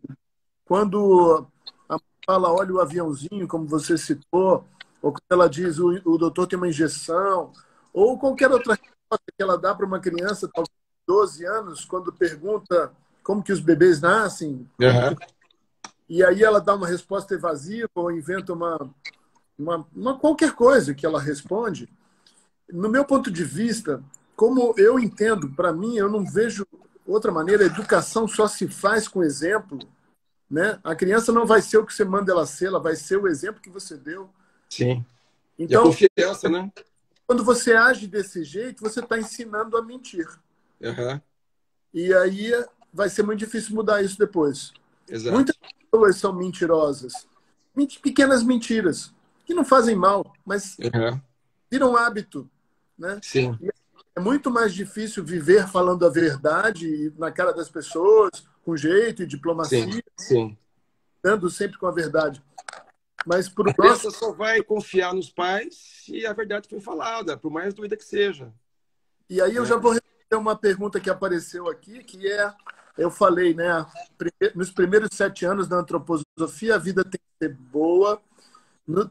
quando a mãe fala, olha o aviãozinho, como você citou, ou quando ela diz, o doutor tem uma injeção, ou qualquer outra resposta que ela dá para uma criança, talvez de 12 anos, quando pergunta como que os bebês nascem, e aí ela dá uma resposta evasiva ou inventa uma qualquer coisa que ela responde. No meu ponto de vista, como eu entendo, para mim, eu não vejo outra maneira. A educação só se faz com exemplo, né? A criança não vai ser o que você manda ela ser, ela vai ser o exemplo que você deu. Sim. Então, e a confiança, né? Quando você age desse jeito, você está ensinando a mentir. E aí vai ser muito difícil mudar isso depois. Exato. Muitas pessoas são mentirosas. Pequenas mentiras, que não fazem mal, mas viram hábito. Né? Sim. E é muito mais difícil viver falando a verdade na cara das pessoas, com jeito e diplomacia, sim. dando sempre com a verdade. Mas a criança só vai confiar nos pais se a verdade foi falada, por mais doida que seja. E aí eu já vou responder uma pergunta que apareceu aqui, que eu falei, né? Nos primeiros 7 anos da antroposofia, a vida tem que ser boa.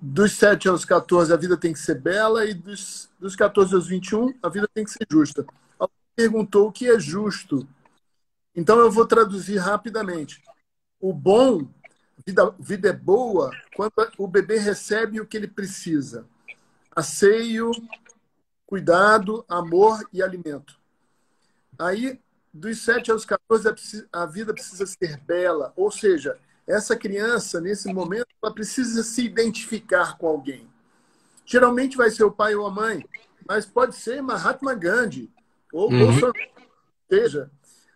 Dos 7 aos 14, a vida tem que ser bela. E dos 14 aos 21, a vida tem que ser justa. Alguém perguntou o que é justo. Então eu vou traduzir rapidamente. O bom, vida é boa quando o bebê recebe o que ele precisa. Asseio, cuidado, amor e alimento. Aí, dos 7 aos 14, a vida precisa ser bela. Ou seja, essa criança, nesse momento, ela precisa se identificar com alguém. Geralmente vai ser o pai ou a mãe, mas pode ser Mahatma Gandhi, ou Bolsonaro. Ou seja,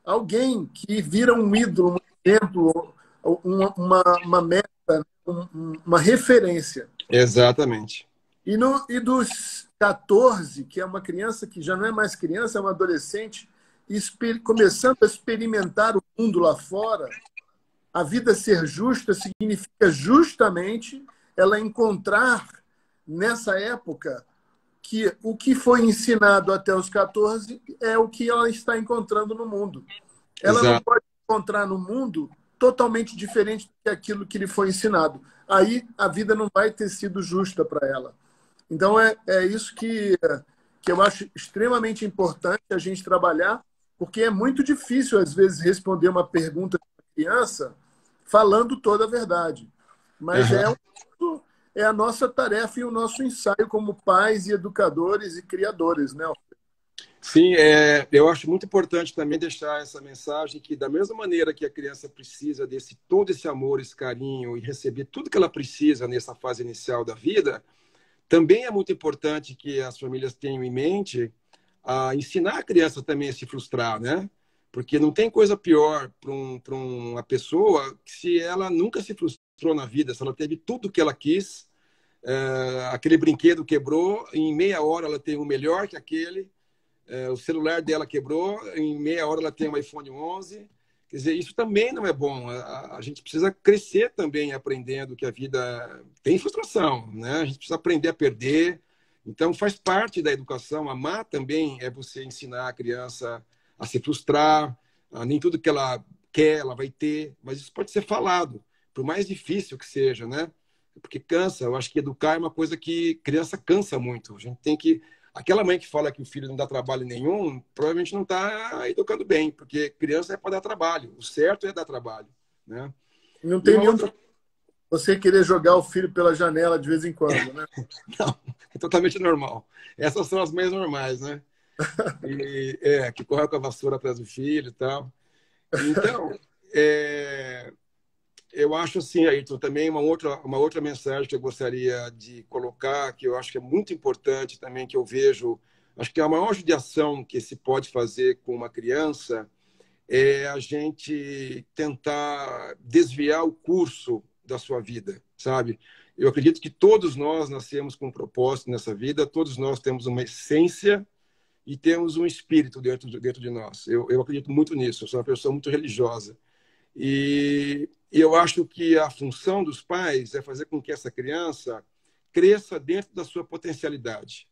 alguém que vira um ídolo, um exemplo, uma meta, uma referência. Exatamente. E dos 14, que é uma criança que já não é mais criança, é uma adolescente, começando a experimentar o mundo lá fora, a vida ser justa significa justamente ela encontrar, nessa época, que o que foi ensinado até os 14 é o que ela está encontrando no mundo. Ela não pode encontrar no mundo totalmente diferente do que aquilo que lhe foi ensinado. Aí a vida não vai ter sido justa para ela. Então é isso que eu acho extremamente importante a gente trabalhar, porque é muito difícil, às vezes, responder uma pergunta de uma criança falando toda a verdade. Mas Uhum. é a nossa tarefa e o nosso ensaio como pais e educadores e criadores, né? Sim, eu acho muito importante também deixar essa mensagem que, da mesma maneira que a criança precisa desse todo esse amor, esse carinho e receber tudo que ela precisa nessa fase inicial da vida, também é muito importante que as famílias tenham em mente a ensinar a criança também a se frustrar, né? Porque não tem coisa pior para uma pessoa que se ela nunca se frustrou na vida, se ela teve tudo que ela quis, aquele brinquedo quebrou, em meia hora ela tem um melhor que aquele, o celular dela quebrou, em meia hora ela tem um iPhone 11. Quer dizer, isso também não é bom. A gente precisa crescer também aprendendo que a vida tem frustração, né? A gente precisa aprender a perder. Então, faz parte da educação. Amar também é você ensinar a criança a se frustrar, nem tudo que ela quer, ela vai ter, mas isso pode ser falado, por mais difícil que seja, né? Porque cansa. Eu acho que educar é uma coisa que criança cansa muito. A gente tem que aquela mãe que fala que o filho não dá trabalho nenhum, provavelmente não está educando bem, porque criança é para dar trabalho. O certo é dar trabalho, né? Não E tem uma nenhum outra... você querer jogar o filho pela janela de vez em quando, né? Não, é totalmente normal. Essas são as mães normais, né? Que corre com a vassoura atrás do filho e tal. Então, eu acho assim, Ayrton, também uma outra mensagem que eu gostaria de colocar, que eu acho que é muito importante também, que eu vejo, acho que a maior judiação que se pode fazer com uma criança é a gente tentar desviar o curso da sua vida, sabe? Eu acredito que todos nós nascemos com um propósito nessa vida, todos nós temos uma essência e temos um espírito dentro de nós. Eu acredito muito nisso, eu sou uma pessoa muito religiosa. E eu acho que a função dos pais é fazer com que essa criança cresça dentro da sua potencialidade.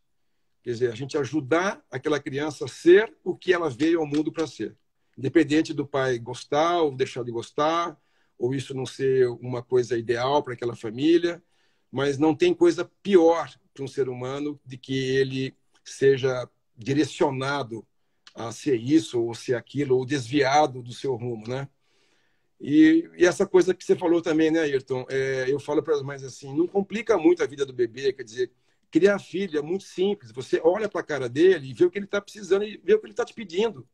Quer dizer, a gente ajudar aquela criança a ser o que ela veio ao mundo para ser. Independente do pai gostar ou deixar de gostar, ou isso não ser uma coisa ideal para aquela família, mas não tem coisa pior para um ser humano de que ele seja direcionado a ser isso ou ser aquilo, ou desviado do seu rumo, né? E essa coisa que você falou também, né, Ayrton? Eu falo para as mães assim, não complica muito a vida do bebê, quer dizer, criar filho é muito simples. Você olha para a cara dele e vê o que ele está precisando e vê o que ele está te pedindo.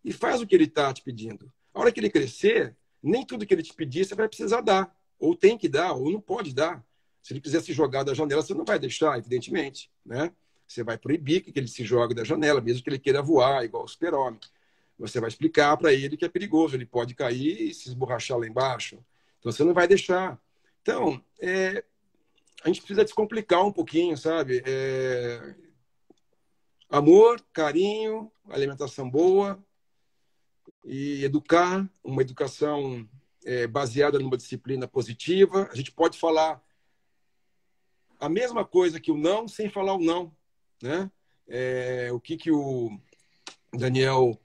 E faz o que ele está te pedindo. A hora que ele crescer, nem tudo que ele te pedir você vai precisar dar. Ou tem que dar, ou não pode dar. Se ele quiser se jogar da janela, você não vai deixar, evidentemente, né? Você vai proibir que ele se jogue da janela, mesmo que ele queira voar, igual o super-homem. Você vai explicar para ele que é perigoso, ele pode cair e se esborrachar lá embaixo. Então você não vai deixar. Então, a gente precisa descomplicar um pouquinho, sabe? Amor, carinho, alimentação boa e educar, uma educação baseada numa disciplina positiva. A gente pode falar a mesma coisa que o não sem falar o não, né? O que o Daniel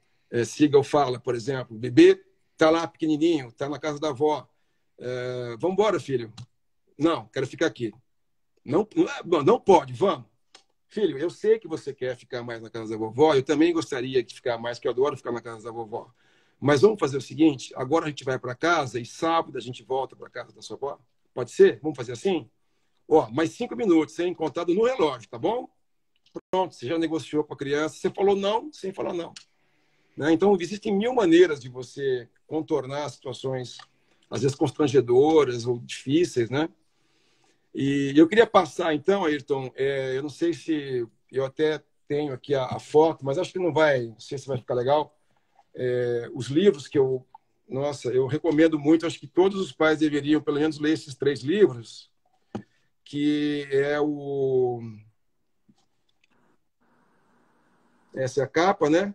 Siegel fala, por exemplo, o bebê está lá pequenininho, está na casa da avó. Vamos embora, filho. Não, quero ficar aqui. Não, não pode, vamos. Filho, eu sei que você quer ficar mais na casa da vovó, eu também gostaria de ficar mais, que eu adoro ficar na casa da vovó. Mas vamos fazer o seguinte, agora a gente vai para casa e sábado a gente volta para casa da sua avó? Pode ser? Vamos fazer assim? Mais 5 minutos, hein? Contado no relógio, tá bom? Pronto, você já negociou com a criança, você falou não, sem falar não. Né? Então, existem mil maneiras de você contornar situações, às vezes constrangedoras ou difíceis, né? E eu queria passar, então, Ayrton, eu não sei se eu até tenho aqui a foto, mas acho que não sei se vai ficar legal. Os livros que eu recomendo muito, acho que todos os pais deveriam, pelo menos, ler esses 3 livros, que essa é a capa, né?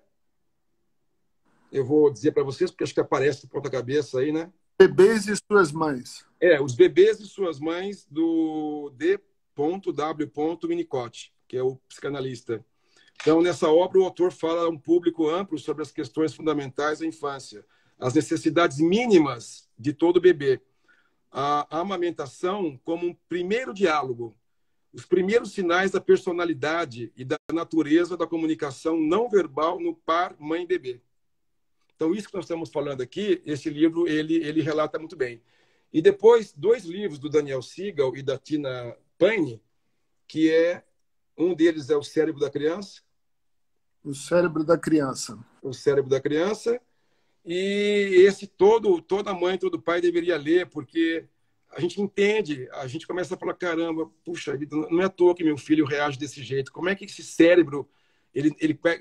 Eu vou dizer para vocês, porque acho que aparece de ponta-cabeça aí, né? Bebês e suas mães. Os bebês e suas mães, do D.W. Winnicott, que é o psicanalista. Então, nessa obra, o autor fala a um público amplo sobre as questões fundamentais da infância, as necessidades mínimas de todo bebê, a amamentação como um primeiro diálogo, os primeiros sinais da personalidade e da natureza da comunicação não verbal no par mãe-bebê. Então, isso que nós estamos falando aqui, esse livro, ele relata muito bem. E depois, 2 livros do Daniel Siegel e da Tina Payne, que um deles é O Cérebro da Criança. O Cérebro da Criança. O Cérebro da Criança. E esse toda mãe, todo pai deveria ler, porque a gente entende, a gente começa a falar, caramba, puxa vida, não é à toa que meu filho reage desse jeito. Como é que esse cérebro,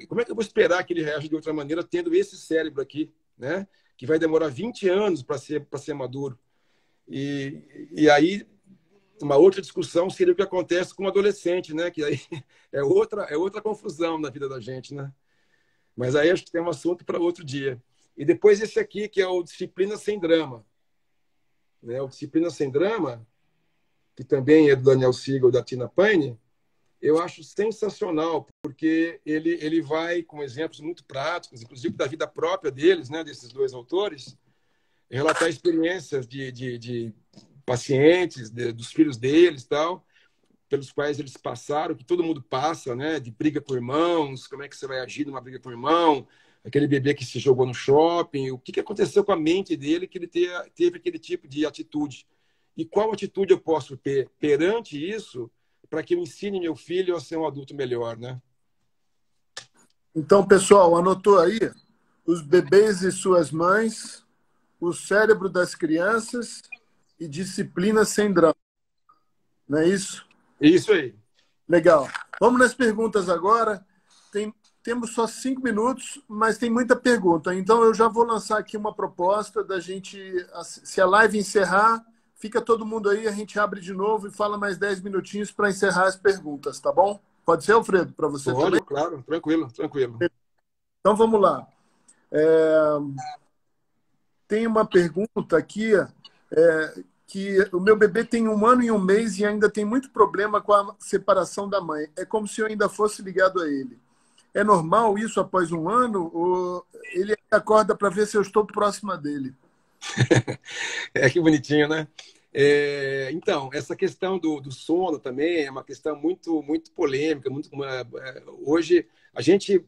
como é que eu vou esperar que ele reaja de outra maneira tendo esse cérebro aqui, né? Que vai demorar 20 anos para ser maduro. E aí, uma outra discussão seria o que acontece com o adolescente, né? Que aí é outra confusão na vida da gente, né? Mas aí acho que tem um assunto para outro dia. E depois esse aqui, que é o Disciplina Sem Drama. Né? O Disciplina Sem Drama, que também é do Daniel Siegel e da Tina Payne, eu acho sensacional, porque ele vai com exemplos muito práticos, inclusive da vida própria deles, né? Desses 2 autores, relatar experiências de pacientes, dos filhos deles, tal, pelos quais eles passaram, que todo mundo passa, né? De briga com irmãos, como é que você vai agir numa briga com o irmão, aquele bebê que se jogou no shopping, o que aconteceu com a mente dele que ele teve aquele tipo de atitude. E qual atitude eu posso ter perante isso para que eu ensine meu filho a ser um adulto melhor, né? Então, pessoal, anotou aí? Os bebês e suas mães, o cérebro das crianças e disciplina sem drama. Não é isso? Isso aí. Legal. Vamos nas perguntas agora. Temos só 5 minutos, mas tem muita pergunta. Então, eu já vou lançar aqui uma proposta da gente, se a live encerrar, fica todo mundo aí, a gente abre de novo e fala mais 10 minutinhos para encerrar as perguntas, tá bom? Pode ser, Alfredo, para você Pode, também? claro, tranquilo, tranquilo. Então, vamos lá. Tem uma pergunta aqui, que o meu bebê tem 1 ano e 1 mês e ainda tem muito problema com a separação da mãe. É como se eu ainda fosse ligado a ele. É normal isso após 1 ano? Ou ele acorda para ver se eu estou próxima dele? Que bonitinho, né? Então, essa questão do sono também é uma questão muito, muito polêmica. Hoje, a gente,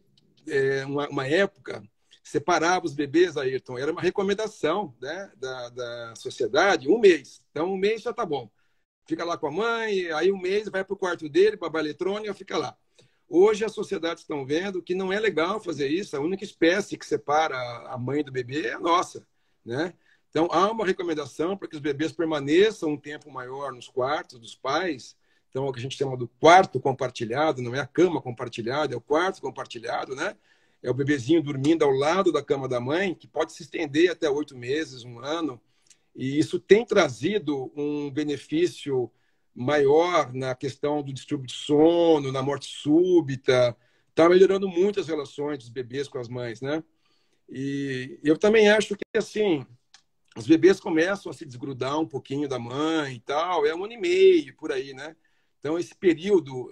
uma época, separava os bebês, Ayrton, era uma recomendação, né, da sociedade, 1 mês. Então, 1 mês já tá bom. Fica lá com a mãe, aí 1 mês vai para o quarto dele, babá eletrônica, fica lá. Hoje as sociedades estão vendo que não é legal fazer isso. A única espécie que separa a mãe do bebê é a nossa, né? Então há uma recomendação para que os bebês permaneçam um tempo maior nos quartos dos pais. Então é o que a gente chama do quarto compartilhado, não é a cama compartilhada, é o quarto compartilhado, né? É o bebezinho dormindo ao lado da cama da mãe, que pode se estender até 8 meses, 1 ano. E isso tem trazido um benefício maior na questão do distúrbio de sono, na morte súbita. Está melhorando muito as relações dos bebês com as mães, né? E eu também acho que, assim, os bebês começam a se desgrudar um pouquinho da mãe e tal, é 1 ano e meio, por aí, né? Então, esse período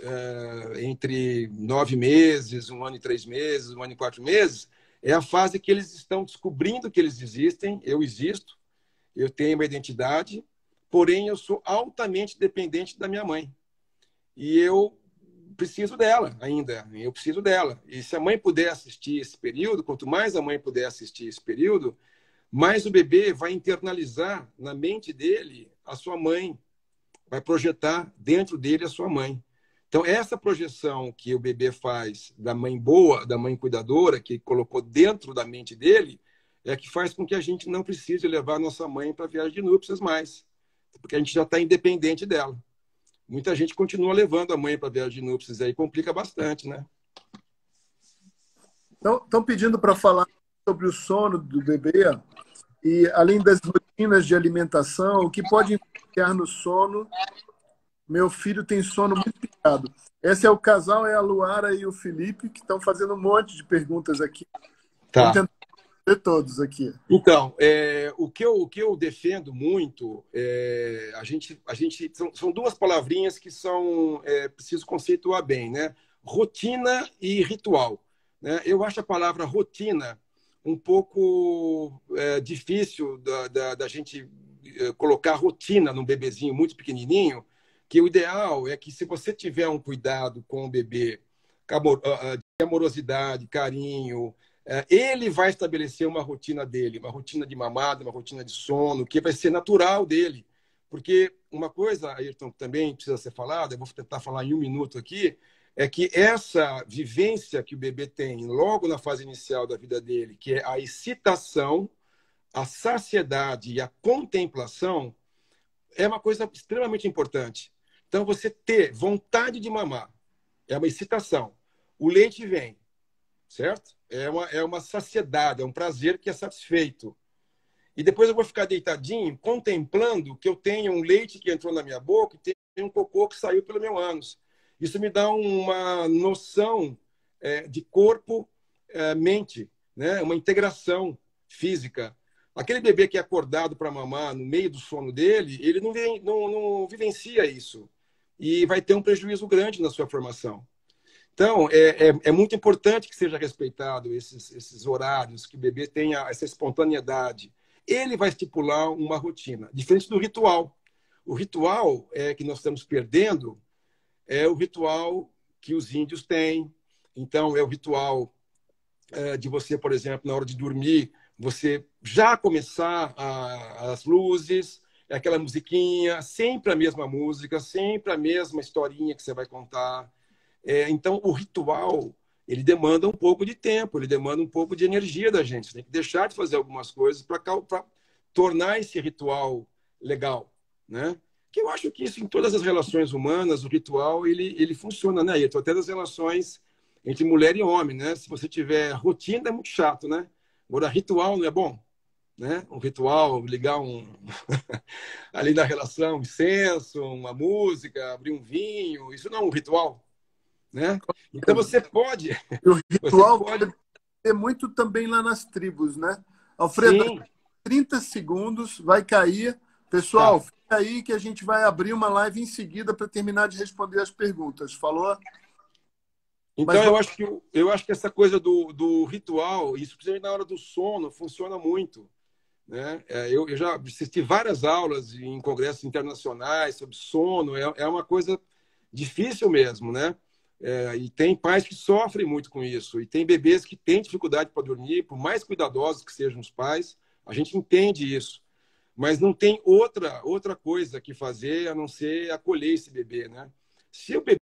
entre 9 meses, 1 ano e 3 meses, 1 ano e 4 meses, é a fase que eles estão descobrindo que eles existem, eu existo, eu tenho uma identidade, porém eu sou altamente dependente da minha mãe. E eu preciso dela ainda, eu preciso dela. E se a mãe puder assistir esse período, quanto mais a mãe puder assistir esse período, mais o bebê vai internalizar na mente dele a sua mãe, vai projetar dentro dele a sua mãe. Então, essa projeção que o bebê faz da mãe boa, da mãe cuidadora, que colocou dentro da mente dele, é que faz com que a gente não precise levar a nossa mãe para a viagem de núpcias mais, porque a gente já está independente dela. Muita gente continua levando a mãe para a viagem de núpcias, aí complica bastante, né? Então, estão pedindo para falar sobre o sono do bebê e, além das rotinas de alimentação, o que pode influenciar no sono. Meu filho tem sono muito picado. Esse é o casal, é a Luara e o Felipe, que estão fazendo um monte de perguntas aqui. Tá. Vamos tentar responder todos aqui. Então, o que eu defendo muito, são 2 palavrinhas que preciso conceituar bem, né? Rotina e ritual. Né? Eu acho a palavra rotina um pouco difícil da gente colocar rotina num bebezinho muito pequenininho, que o ideal é que, se você tiver um cuidado com o bebê, de amorosidade, carinho, Ele vai estabelecer uma rotina dele, uma rotina de mamada, uma rotina de sono, que vai ser natural dele. Porque uma coisa, Ayrton, que também precisa ser falada, eu vou tentar falar em um minuto aqui, é que essa vivência que o bebê tem logo na fase inicial da vida dele, que é a excitação, a saciedade e a contemplação, é uma coisa extremamente importante. Então, você ter vontade de mamar é uma excitação. O leite vem, certo? É uma saciedade, é um prazer que é satisfeito. E depois eu vou ficar deitadinho, contemplando que eu tenho um leite que entrou na minha boca e tem um cocô que saiu pelo meu ânus. Isso me dá uma noção de corpo-mente, né? Uma integração física. Aquele bebê que é acordado para mamar no meio do sono dele, ele não vivencia isso. E vai ter um prejuízo grande na sua formação. Então, é muito importante que seja respeitado esses horários, que o bebê tenha essa espontaneidade. Ele vai estipular uma rotina, diferente do ritual. O ritual que nós estamos perdendo é o ritual que os índios têm. Então, é o ritual de você, por exemplo, na hora de dormir, você já começar as luzes, aquela musiquinha, sempre a mesma música, sempre a mesma historinha que você vai contar. Então, o ritual, ele demanda um pouco de tempo, ele demanda um pouco de energia da gente. Você tem que deixar de fazer algumas coisas para tornar esse ritual legal, né? Que eu acho que isso em todas as relações humanas, o ritual, ele funciona, né, Ayrton? Até das relações entre mulher e homem, né? Se você tiver rotina, é muito chato, né? Agora, ritual não é bom, né? Um ritual, ligar ali na relação, um incenso, uma música, abrir um vinho, isso não é um ritual, né? Então você pode, E o você ritual pode, é muito também lá nas tribos, né? Alfredo, sim, 30 segundos, vai cair. Pessoal, tá. fica aí que a gente vai abrir uma live em seguida para terminar de responder as perguntas. Falou? Mas Então eu acho que essa coisa do ritual, isso principalmente na hora do sono, funciona muito, né? Eu já assisti várias aulas em congressos internacionais sobre sono, é uma coisa difícil mesmo, né? E tem pais que sofrem muito com isso, e tem bebês que têm dificuldade para dormir, por mais cuidadosos que sejam os pais, a gente entende isso, mas não tem outra coisa que fazer a não ser acolher esse bebê, né? Se o bebê